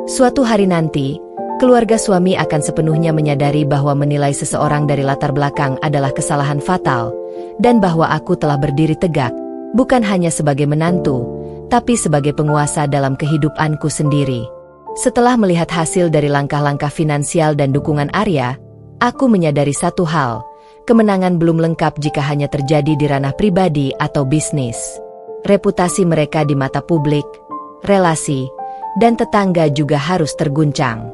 Suatu hari nanti, keluarga suami akan sepenuhnya menyadari bahwa menilai seseorang dari latar belakang adalah kesalahan fatal, dan bahwa aku telah berdiri tegak, bukan hanya sebagai menantu, tapi sebagai penguasa dalam kehidupanku sendiri. Setelah melihat hasil dari langkah-langkah finansial dan dukungan Arya, aku menyadari satu hal, kemenangan belum lengkap jika hanya terjadi di ranah pribadi atau bisnis. Reputasi mereka di mata publik, relasi, dan tetangga juga harus terguncang.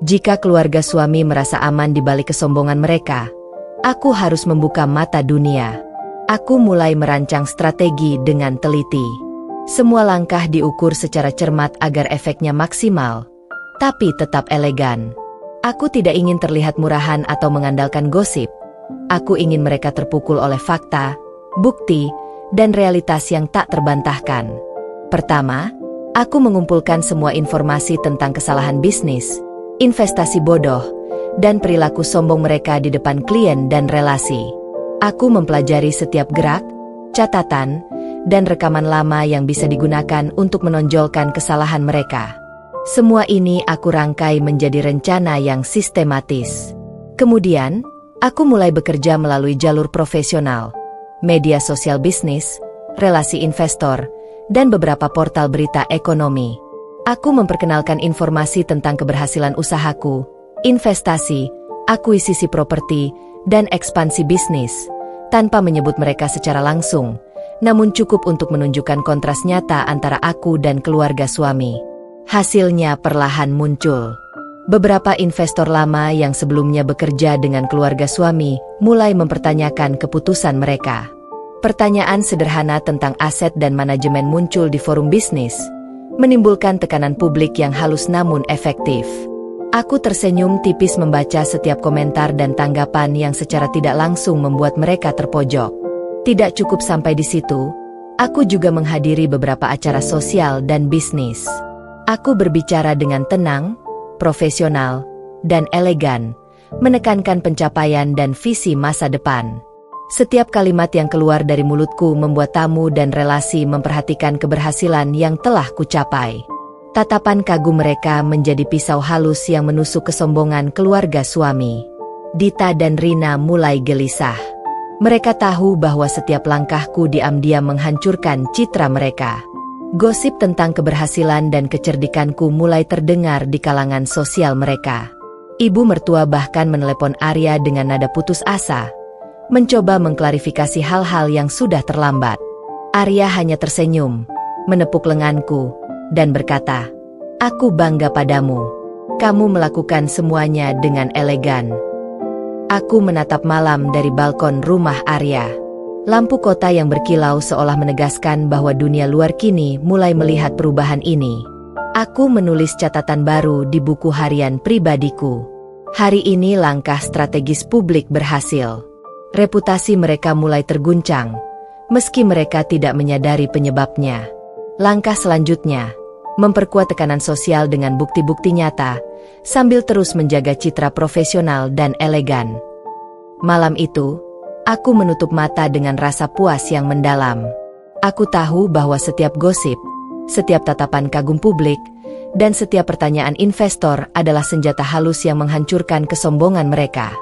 Jika keluarga suami merasa aman di balik kesombongan mereka, aku harus membuka mata dunia. Aku mulai merancang strategi dengan teliti. Semua langkah diukur secara cermat agar efeknya maksimal, tapi tetap elegan. Aku tidak ingin terlihat murahan atau mengandalkan gosip. Aku ingin mereka terpukul oleh fakta, bukti, dan realitas yang tak terbantahkan. Pertama, aku mengumpulkan semua informasi tentang kesalahan bisnis, investasi bodoh, dan perilaku sombong mereka di depan klien dan relasi. Aku mempelajari setiap gerak, catatan, dan rekaman lama yang bisa digunakan untuk menonjolkan kesalahan mereka. Semua ini aku rangkai menjadi rencana yang sistematis. Kemudian, aku mulai bekerja melalui jalur profesional, media sosial bisnis, relasi investor, dan beberapa portal berita ekonomi. Aku memperkenalkan informasi tentang keberhasilan usahaku, investasi, akuisisi properti, dan ekspansi bisnis, tanpa menyebut mereka secara langsung, namun cukup untuk menunjukkan kontras nyata antara aku dan keluarga suami. Hasilnya perlahan muncul. Beberapa investor lama yang sebelumnya bekerja dengan keluarga suami mulai mempertanyakan keputusan mereka. Pertanyaan sederhana tentang aset dan manajemen muncul di forum bisnis, menimbulkan tekanan publik yang halus namun efektif. Aku tersenyum tipis membaca setiap komentar dan tanggapan yang secara tidak langsung membuat mereka terpojok. Tidak cukup sampai di situ, aku juga menghadiri beberapa acara sosial dan bisnis. Aku berbicara dengan tenang, profesional, dan elegan, menekankan pencapaian dan visi masa depan. Setiap kalimat yang keluar dari mulutku membuat tamu dan relasi memperhatikan keberhasilan yang telah kucapai. Tatapan kagum mereka menjadi pisau halus yang menusuk kesombongan keluarga suami. Dita dan Rina mulai gelisah. Mereka tahu bahwa setiap langkahku diam-diam menghancurkan citra mereka. Gosip tentang keberhasilan dan kecerdikanku mulai terdengar di kalangan sosial mereka. Ibu mertua bahkan menelepon Arya dengan nada putus asa, mencoba mengklarifikasi hal-hal yang sudah terlambat. Arya hanya tersenyum, menepuk lenganku, dan berkata, "Aku bangga padamu. Kamu melakukan semuanya dengan elegan." Aku menatap malam dari balkon rumah Arya. Lampu kota yang berkilau seolah menegaskan bahwa dunia luar kini mulai melihat perubahan ini. Aku menulis catatan baru di buku harian pribadiku. Hari ini langkah strategis publik berhasil. Reputasi mereka mulai terguncang, meski mereka tidak menyadari penyebabnya. Langkah selanjutnya, memperkuat tekanan sosial dengan bukti-bukti nyata, sambil terus menjaga citra profesional dan elegan. Malam itu, aku menutup mata dengan rasa puas yang mendalam. Aku tahu bahwa setiap gosip, setiap tatapan kagum publik, dan setiap pertanyaan investor adalah senjata halus yang menghancurkan kesombongan mereka.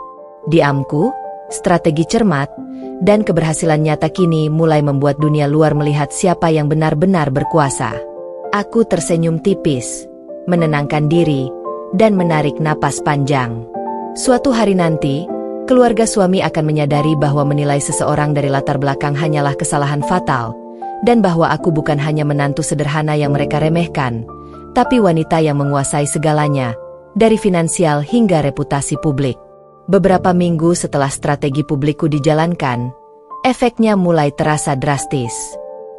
Diamku, strategi cermat, dan keberhasilan nyata kini mulai membuat dunia luar melihat siapa yang benar-benar berkuasa. Aku tersenyum tipis, menenangkan diri, dan menarik napas panjang. Suatu hari nanti, keluarga suami akan menyadari bahwa menilai seseorang dari latar belakang hanyalah kesalahan fatal, dan bahwa aku bukan hanya menantu sederhana yang mereka remehkan, tapi wanita yang menguasai segalanya, dari finansial hingga reputasi publik. Beberapa minggu setelah strategi publikku dijalankan, efeknya mulai terasa drastis.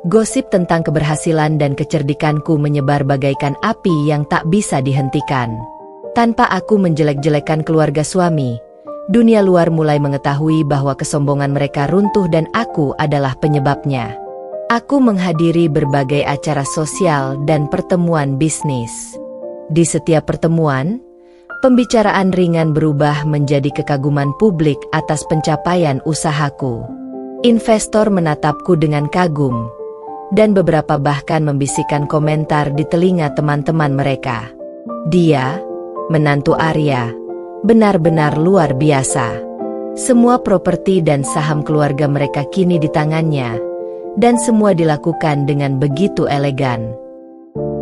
Gosip tentang keberhasilan dan kecerdikanku menyebar bagaikan api yang tak bisa dihentikan. Tanpa aku menjelek-jelekan keluarga suami, Dunia luar mulai mengetahui bahwa kesombongan mereka runtuh dan aku adalah penyebabnya. Aku menghadiri berbagai acara sosial dan pertemuan bisnis. Di setiap pertemuan, pembicaraan ringan berubah menjadi kekaguman publik atas pencapaian usahaku. Investor menatapku dengan kagum, dan beberapa bahkan membisikkan komentar di telinga teman-teman mereka. Dia, menantu Arya, benar-benar luar biasa. Semua properti dan saham keluarga mereka kini di tangannya, dan semua dilakukan dengan begitu elegan.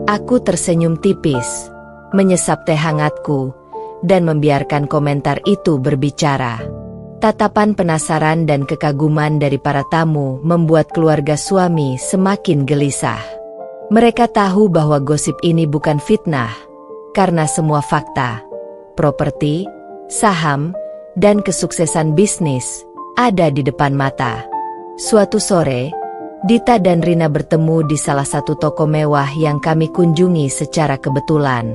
Aku tersenyum tipis, menyesap teh hangatku, dan membiarkan komentar itu berbicara. Tatapan penasaran dan kekaguman dari para tamu membuat keluarga suami semakin gelisah. Mereka tahu bahwa gosip ini bukan fitnah, karena semua fakta, properti, saham, dan kesuksesan bisnis ada di depan mata. Suatu sore, Dita dan Rina bertemu di salah satu toko mewah yang kami kunjungi secara kebetulan.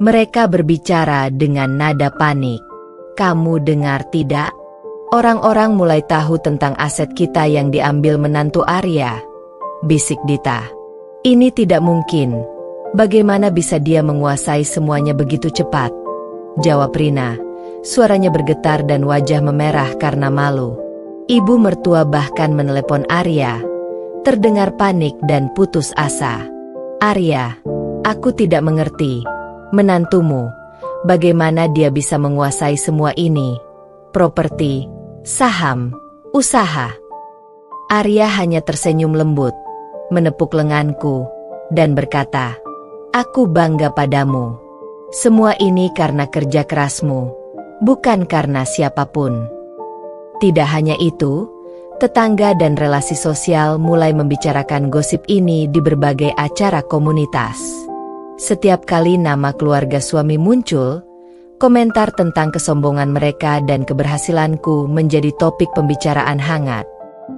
Mereka berbicara dengan nada panik. "Kamu dengar tidak? Orang-orang mulai tahu tentang aset kita yang diambil menantu Arya," bisik Dita. "Ini tidak mungkin. Bagaimana bisa dia menguasai semuanya begitu cepat?" jawab Rina. Suaranya bergetar dan wajah memerah karena malu. Ibu mertua bahkan menelepon Arya. Terdengar panik dan putus asa. "Arya, aku tidak mengerti. Menantumu, bagaimana dia bisa menguasai semua ini? Properti, saham, usaha." Arya hanya tersenyum lembut, menepuk lenganku, dan berkata, "Aku bangga padamu. Semua ini karena kerja kerasmu, bukan karena siapapun." Tidak hanya itu, tetangga dan relasi sosial mulai membicarakan gosip ini di berbagai acara komunitas. Setiap kali nama keluarga suami muncul, komentar tentang kesombongan mereka dan keberhasilanku menjadi topik pembicaraan hangat.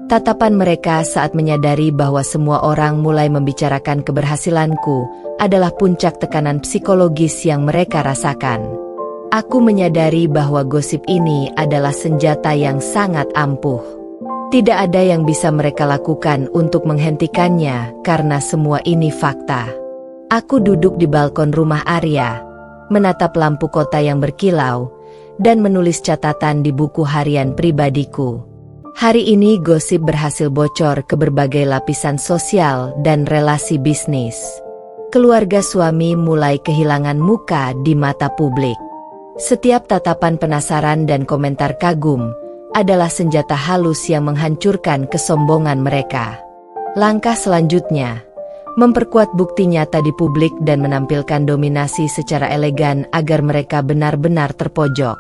Tatapan mereka saat menyadari bahwa semua orang mulai membicarakan keberhasilanku adalah puncak tekanan psikologis yang mereka rasakan. Aku menyadari bahwa gosip ini adalah senjata yang sangat ampuh. Tidak ada yang bisa mereka lakukan untuk menghentikannya karena semua ini fakta. Aku duduk di balkon rumah Arya, menatap lampu kota yang berkilau, dan menulis catatan di buku harian pribadiku. Hari ini gosip berhasil bocor ke berbagai lapisan sosial dan relasi bisnis. Keluarga suami mulai kehilangan muka di mata publik. Setiap tatapan penasaran dan komentar kagum adalah senjata halus yang menghancurkan kesombongan mereka. Langkah selanjutnya, memperkuat bukti nyata di publik dan menampilkan dominasi secara elegan agar mereka benar-benar terpojok.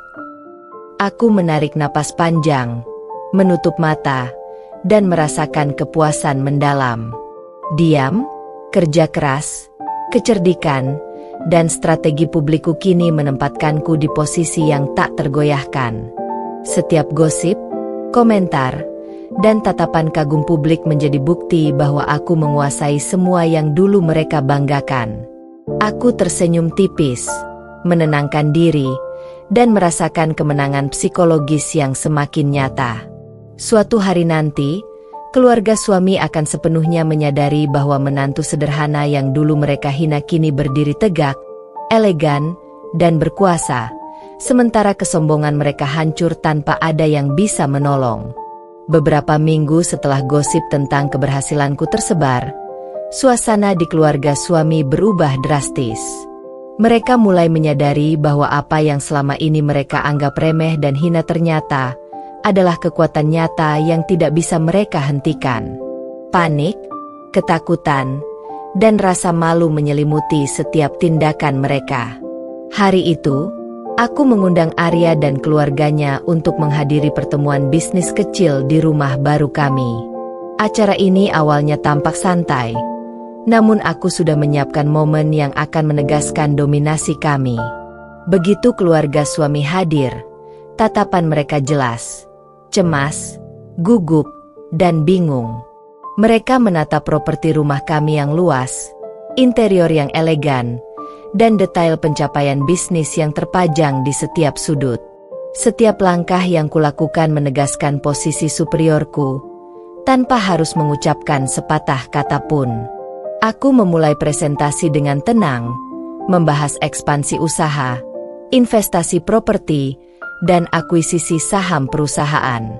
Aku menarik napas panjang, menutup mata, dan merasakan kepuasan mendalam. Diam, kerja keras, kecerdikan, dan strategi publikku kini menempatkanku di posisi yang tak tergoyahkan. Setiap gosip, komentar, dan tatapan kagum publik menjadi bukti bahwa aku menguasai semua yang dulu mereka banggakan. Aku tersenyum tipis, menenangkan diri, dan merasakan kemenangan psikologis yang semakin nyata. Suatu hari nanti, keluarga suami akan sepenuhnya menyadari bahwa menantu sederhana yang dulu mereka hina kini berdiri tegak, elegan, dan berkuasa. Sementara kesombongan mereka hancur tanpa ada yang bisa menolong. Beberapa minggu setelah gosip tentang keberhasilanku tersebar, suasana di keluarga suami berubah drastis. Mereka mulai menyadari bahwa apa yang selama ini mereka anggap remeh dan hina ternyata adalah kekuatan nyata yang tidak bisa mereka hentikan. Panik, ketakutan, dan rasa malu menyelimuti setiap tindakan mereka. Hari itu, aku mengundang Arya dan keluarganya untuk menghadiri pertemuan bisnis kecil di rumah baru kami. Acara ini awalnya tampak santai, namun aku sudah menyiapkan momen yang akan menegaskan dominasi kami. Begitu keluarga suami hadir, tatapan mereka jelas, cemas, gugup, dan bingung. Mereka menatap properti rumah kami yang luas, interior yang elegan, dan detail pencapaian bisnis yang terpajang di setiap sudut. Setiap langkah yang kulakukan menegaskan posisi superiorku, tanpa harus mengucapkan sepatah kata pun. Aku memulai presentasi dengan tenang, membahas ekspansi usaha, investasi properti, dan akuisisi saham perusahaan.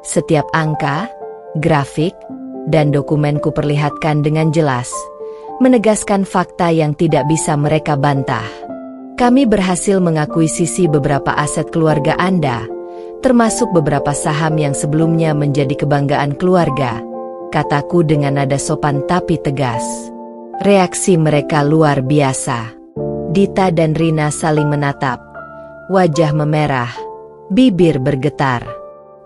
Setiap angka, grafik, dan dokumen kuperlihatkan dengan jelas, menegaskan fakta yang tidak bisa mereka bantah. Kami berhasil mengakuisisi beberapa aset keluarga Anda, termasuk beberapa saham yang sebelumnya menjadi kebanggaan keluarga, kataku dengan nada sopan tapi tegas. Reaksi mereka luar biasa. Dita dan Rina saling menatap, wajah memerah, bibir bergetar.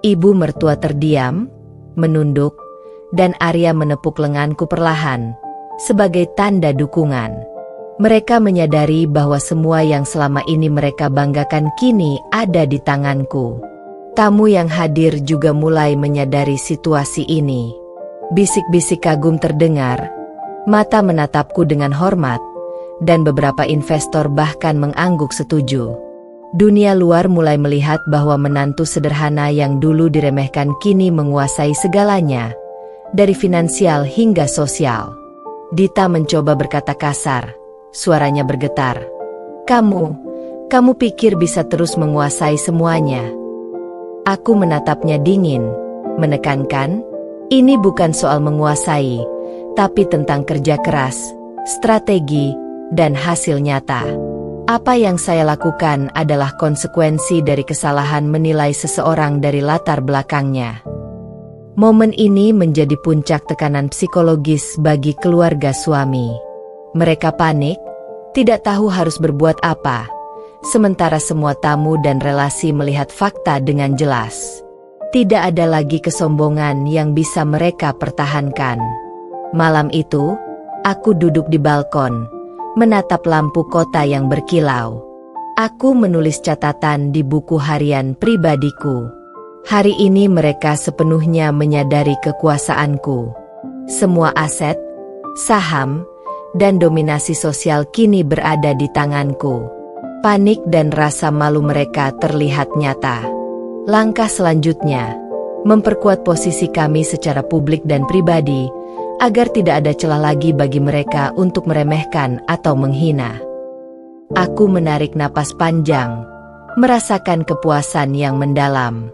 Ibu mertua terdiam, menunduk, dan Arya menepuk lenganku perlahan, sebagai tanda dukungan. Mereka menyadari bahwa semua yang selama ini mereka banggakan kini ada di tanganku. Tamu yang hadir juga mulai menyadari situasi ini. Bisik-bisik kagum terdengar, mata menatapku dengan hormat, dan beberapa investor bahkan mengangguk setuju. Dunia luar mulai melihat bahwa menantu sederhana yang dulu diremehkan kini menguasai segalanya, dari finansial hingga sosial. Dita mencoba berkata kasar, suaranya bergetar. Kamu pikir bisa terus menguasai semuanya? Aku menatapnya dingin, menekankan, ini bukan soal menguasai, tapi tentang kerja keras, strategi, dan hasil nyata. Apa yang saya lakukan adalah konsekuensi dari kesalahan menilai seseorang dari latar belakangnya. Momen ini menjadi puncak tekanan psikologis bagi keluarga suami. Mereka panik, tidak tahu harus berbuat apa, sementara semua tamu dan relasi melihat fakta dengan jelas. Tidak ada lagi kesombongan yang bisa mereka pertahankan. Malam itu, aku duduk di balkon, menatap lampu kota yang berkilau. Aku menulis catatan di buku harian pribadiku. Hari ini mereka sepenuhnya menyadari kekuasaanku. Semua aset, saham, dan dominasi sosial kini berada di tanganku. Panik dan rasa malu mereka terlihat nyata. Langkah selanjutnya, memperkuat posisi kami secara publik dan pribadi, agar tidak ada celah lagi bagi mereka untuk meremehkan atau menghina. Aku menarik napas panjang, merasakan kepuasan yang mendalam.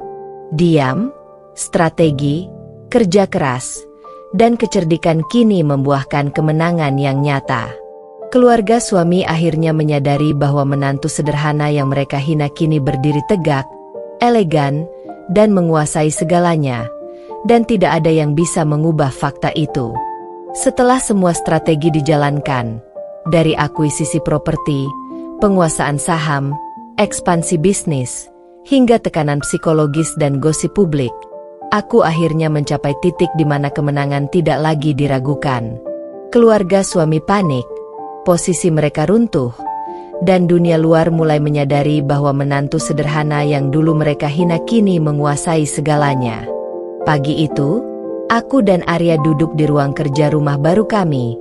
Diam, strategi, kerja keras, dan kecerdikan kini membuahkan kemenangan yang nyata. Keluarga suami akhirnya menyadari bahwa menantu sederhana yang mereka hina kini berdiri tegak, elegan, dan menguasai segalanya, dan tidak ada yang bisa mengubah fakta itu. Setelah semua strategi dijalankan, dari akuisisi properti, penguasaan saham, ekspansi bisnis, hingga tekanan psikologis dan gosip publik, aku akhirnya mencapai titik di mana kemenangan tidak lagi diragukan. Keluarga suami panik, posisi mereka runtuh, dan dunia luar mulai menyadari bahwa menantu sederhana yang dulu mereka hina kini menguasai segalanya. Pagi itu, aku dan Arya duduk di ruang kerja rumah baru kami,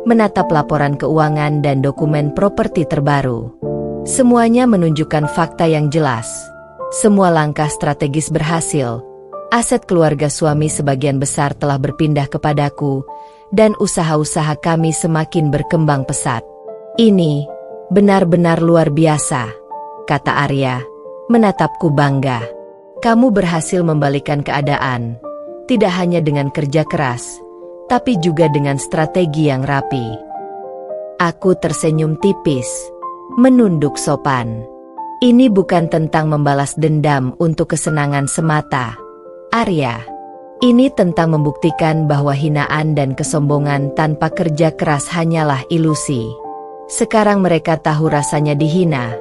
menatap laporan keuangan dan dokumen properti terbaru. Semuanya menunjukkan fakta yang jelas. Semua langkah strategis berhasil. Aset keluarga suami sebagian besar telah berpindah kepadaku, dan usaha-usaha kami semakin berkembang pesat. Ini benar-benar luar biasa, kata Arya, menatapku bangga. Kamu berhasil membalikkan keadaan, tidak hanya dengan kerja keras, tapi juga dengan strategi yang rapi. Aku tersenyum tipis, menunduk sopan. Ini bukan tentang membalas dendam untuk kesenangan semata, Arya. Ini tentang membuktikan bahwa hinaan dan kesombongan tanpa kerja keras hanyalah ilusi. Sekarang mereka tahu rasanya dihina,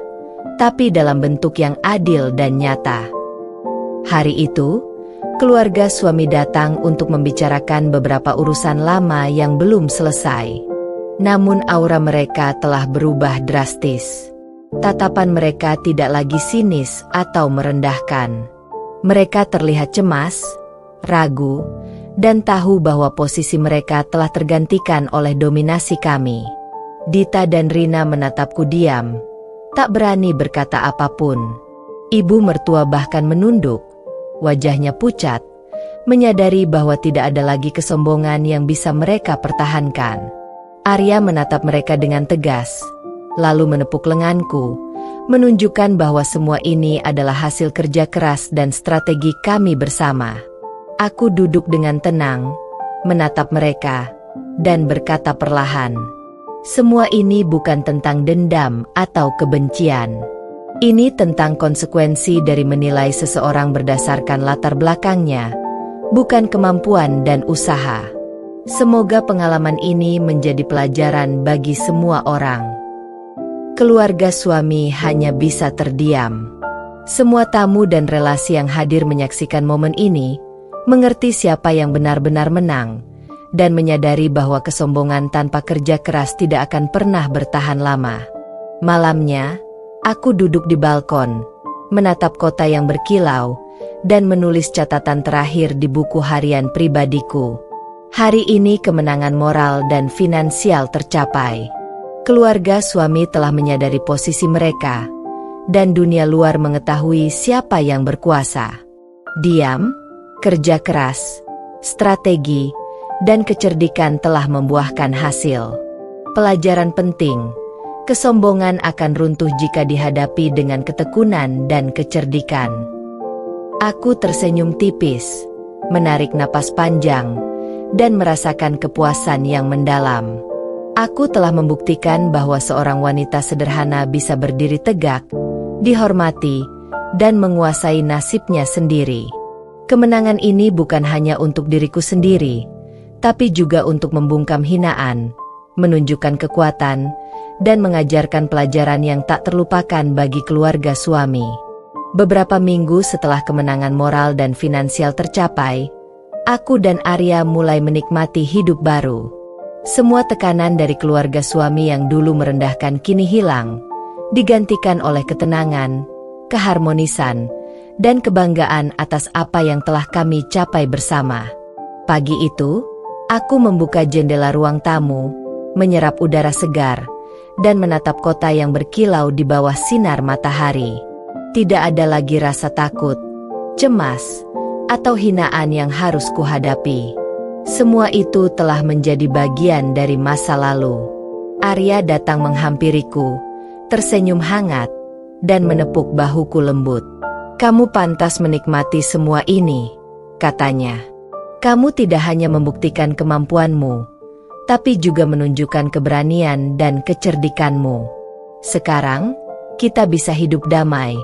tapi dalam bentuk yang adil dan nyata. Hari itu, keluarga suami datang untuk membicarakan beberapa urusan lama yang belum selesai. Namun aura mereka telah berubah drastis. Tatapan mereka tidak lagi sinis atau merendahkan. Mereka terlihat cemas, ragu, dan tahu bahwa posisi mereka telah tergantikan oleh dominasi kami. Dita dan Rina menatapku diam, tak berani berkata apapun. Ibu mertua bahkan menunduk, wajahnya pucat, menyadari bahwa tidak ada lagi kesombongan yang bisa mereka pertahankan. Arya menatap mereka dengan tegas, lalu menepuk lenganku, menunjukkan bahwa semua ini adalah hasil kerja keras dan strategi kami bersama. Aku duduk dengan tenang, menatap mereka, dan berkata perlahan, semua ini bukan tentang dendam atau kebencian. Ini tentang konsekuensi dari menilai seseorang berdasarkan latar belakangnya, bukan kemampuan dan usaha. Semoga pengalaman ini menjadi pelajaran bagi semua orang. Keluarga suami hanya bisa terdiam. Semua tamu dan relasi yang hadir menyaksikan momen ini, mengerti siapa yang benar-benar menang, dan menyadari bahwa kesombongan tanpa kerja keras tidak akan pernah bertahan lama. Malamnya, aku duduk di balkon, menatap kota yang berkilau, dan menulis catatan terakhir di buku harian pribadiku. Hari ini kemenangan moral dan finansial tercapai. Keluarga suami telah menyadari posisi mereka, dan dunia luar mengetahui siapa yang berkuasa. Diam, kerja keras, strategi, dan kecerdikan telah membuahkan hasil. Pelajaran penting, kesombongan akan runtuh jika dihadapi dengan ketekunan dan kecerdikan. Aku tersenyum tipis, menarik napas panjang, dan merasakan kepuasan yang mendalam. Aku telah membuktikan bahwa seorang wanita sederhana bisa berdiri tegak, dihormati, dan menguasai nasibnya sendiri. Kemenangan ini bukan hanya untuk diriku sendiri, tapi juga untuk membungkam hinaan, menunjukkan kekuatan, dan mengajarkan pelajaran yang tak terlupakan bagi keluarga suami. Beberapa minggu setelah kemenangan moral dan finansial tercapai, aku dan Arya mulai menikmati hidup baru. Semua tekanan dari keluarga suami yang dulu merendahkan kini hilang, digantikan oleh ketenangan, keharmonisan, dan kebanggaan atas apa yang telah kami capai bersama. Pagi itu, aku membuka jendela ruang tamu, menyerap udara segar, dan menatap kota yang berkilau di bawah sinar matahari. Tidak ada lagi rasa takut, cemas, atau hinaan yang harus kuhadapi. Semua itu telah menjadi bagian dari masa lalu. Arya datang menghampiriku, tersenyum hangat, dan menepuk bahuku lembut. Kamu pantas menikmati semua ini, katanya. Kamu tidak hanya membuktikan kemampuanmu, tapi juga menunjukkan keberanian dan kecerdikanmu. Sekarang, kita bisa hidup damai,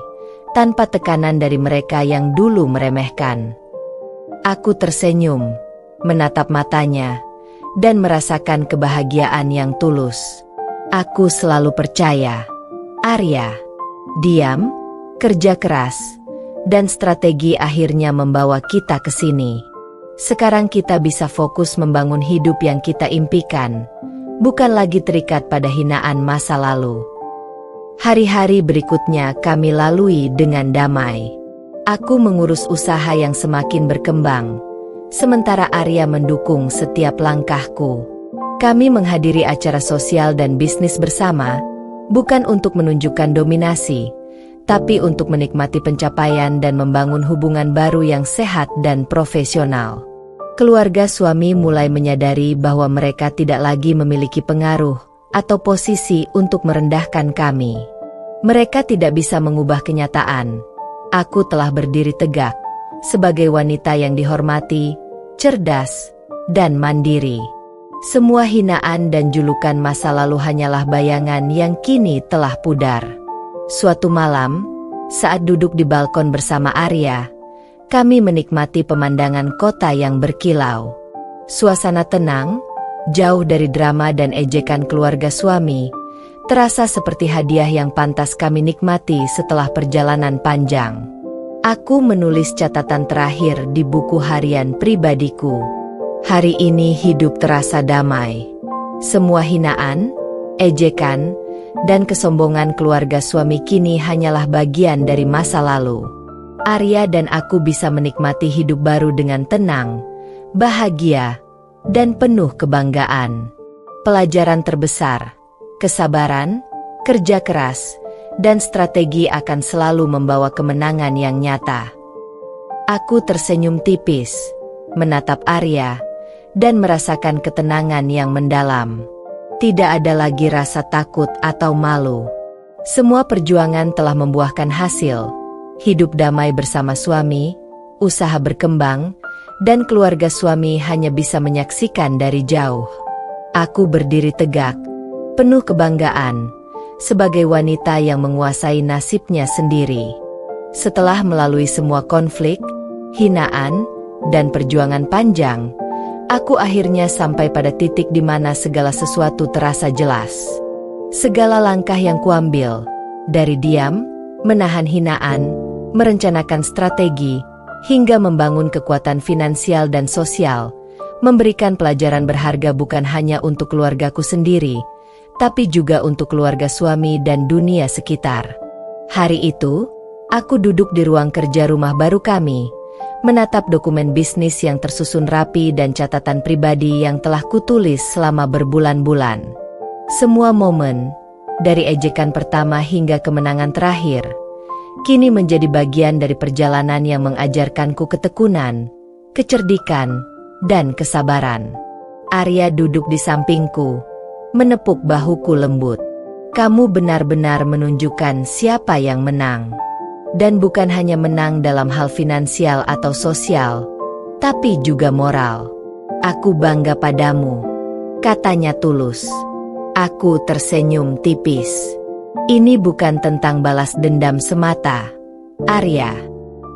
tanpa tekanan dari mereka yang dulu meremehkan. Aku tersenyum, menatap matanya, dan merasakan kebahagiaan yang tulus. Aku selalu percaya, Arya, diam, kerja keras, dan strategi akhirnya membawa kita ke sini. Sekarang kita bisa fokus membangun hidup yang kita impikan, bukan lagi terikat pada hinaan masa lalu. Hari-hari berikutnya kami lalui dengan damai. Aku mengurus usaha yang semakin berkembang, sementara Arya mendukung setiap langkahku. Kami menghadiri acara sosial dan bisnis bersama, bukan untuk menunjukkan dominasi, tapi untuk menikmati pencapaian dan membangun hubungan baru yang sehat dan profesional. Keluarga suami mulai menyadari bahwa mereka tidak lagi memiliki pengaruh atau posisi untuk merendahkan kami. Mereka tidak bisa mengubah kenyataan. Aku telah berdiri tegak sebagai wanita yang dihormati, cerdas, dan mandiri. Semua hinaan dan julukan masa lalu hanyalah bayangan yang kini telah pudar. Suatu malam, saat duduk di balkon bersama Arya, kami menikmati pemandangan kota yang berkilau. Suasana tenang, jauh dari drama dan ejekan keluarga suami, terasa seperti hadiah yang pantas kami nikmati setelah perjalanan panjang. Aku menulis catatan terakhir di buku harian pribadiku. Hari ini hidup terasa damai. Semua hinaan, ejekan, dan kesombongan keluarga suami kini hanyalah bagian dari masa lalu. Arya dan aku bisa menikmati hidup baru dengan tenang, bahagia, dan penuh kebanggaan. Pelajaran terbesar, kesabaran, kerja keras, dan strategi akan selalu membawa kemenangan yang nyata. Aku tersenyum tipis, menatap Arya, dan merasakan ketenangan yang mendalam. Tidak ada lagi rasa takut atau malu. Semua perjuangan telah membuahkan hasil. Hidup damai bersama suami, usaha berkembang, dan keluarga suami hanya bisa menyaksikan dari jauh. Aku berdiri tegak, penuh kebanggaan, sebagai wanita yang menguasai nasibnya sendiri. Setelah melalui semua konflik, hinaan, dan perjuangan panjang, aku akhirnya sampai pada titik di mana segala sesuatu terasa jelas. Segala langkah yang kuambil, dari diam, menahan hinaan, merencanakan strategi, hingga membangun kekuatan finansial dan sosial, memberikan pelajaran berharga bukan hanya untuk keluargaku sendiri, tapi juga untuk keluarga suami dan dunia sekitar. Hari itu, aku duduk di ruang kerja rumah baru kami, menatap dokumen bisnis yang tersusun rapi dan catatan pribadi yang telah kutulis selama berbulan-bulan. Semua momen, dari ejekan pertama hingga kemenangan terakhir, kini menjadi bagian dari perjalanan yang mengajarkanku ketekunan, kecerdikan, dan kesabaran. Arya duduk di sampingku, menepuk bahuku lembut. Kamu benar-benar menunjukkan siapa yang menang. Dan bukan hanya menang dalam hal finansial atau sosial, tapi juga moral. Aku bangga padamu, katanya tulus. Aku tersenyum tipis. Ini bukan tentang balas dendam semata, Arya.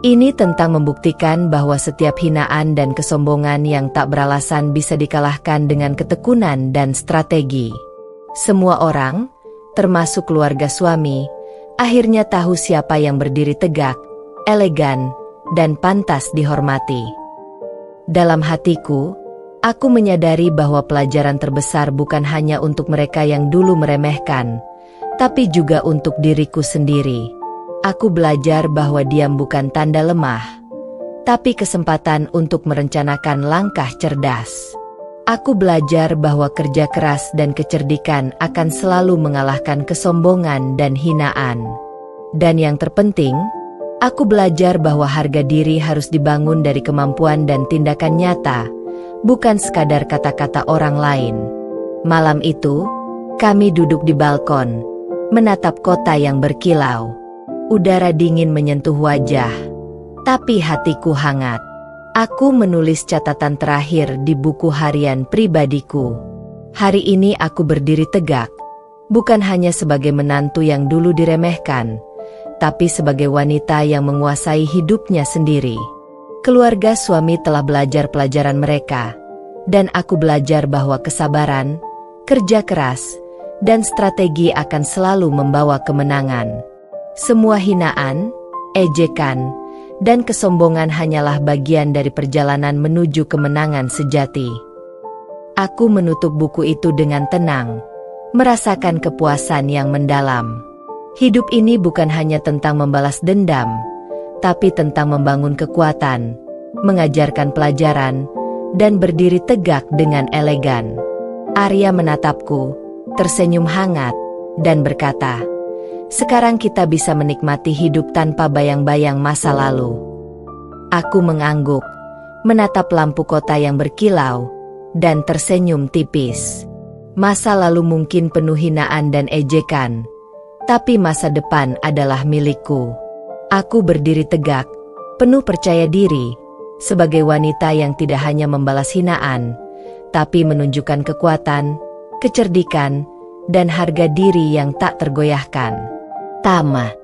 Ini tentang membuktikan bahwa setiap hinaan dan kesombongan yang tak beralasan bisa dikalahkan dengan ketekunan dan strategi. Semua orang, termasuk keluarga suami, akhirnya tahu siapa yang berdiri tegak, elegan, dan pantas dihormati. Dalam hatiku, aku menyadari bahwa pelajaran terbesar bukan hanya untuk mereka yang dulu meremehkan, tapi juga untuk diriku sendiri. Aku belajar bahwa diam bukan tanda lemah, tapi kesempatan untuk merencanakan langkah cerdas. Aku belajar bahwa kerja keras dan kecerdikan akan selalu mengalahkan kesombongan dan hinaan. Dan yang terpenting, aku belajar bahwa harga diri harus dibangun dari kemampuan dan tindakan nyata, bukan sekadar kata-kata orang lain. Malam itu, kami duduk di balkon, menatap kota yang berkilau. Udara dingin menyentuh wajah, tapi hatiku hangat. Aku menulis catatan terakhir di buku harian pribadiku. Hari ini aku berdiri tegak, bukan hanya sebagai menantu yang dulu diremehkan, tapi sebagai wanita yang menguasai hidupnya sendiri. Keluarga suami telah belajar pelajaran mereka, dan aku belajar bahwa kesabaran, kerja keras, dan strategi akan selalu membawa kemenangan. Semua hinaan, ejekan, dan kesombongan hanyalah bagian dari perjalanan menuju kemenangan sejati. Aku menutup buku itu dengan tenang, merasakan kepuasan yang mendalam. Hidup ini bukan hanya tentang membalas dendam, tapi tentang membangun kekuatan, mengajarkan pelajaran, dan berdiri tegak dengan elegan. Arya menatapku, tersenyum hangat, dan berkata, "Sekarang kita bisa menikmati hidup tanpa bayang-bayang masa lalu." Aku mengangguk, menatap lampu kota yang berkilau, dan tersenyum tipis. Masa lalu mungkin penuh hinaan dan ejekan, tapi masa depan adalah milikku. Aku berdiri tegak, penuh percaya diri, sebagai wanita yang tidak hanya membalas hinaan, tapi menunjukkan kekuatan, kecerdikan, dan harga diri yang tak tergoyahkan. Tamat.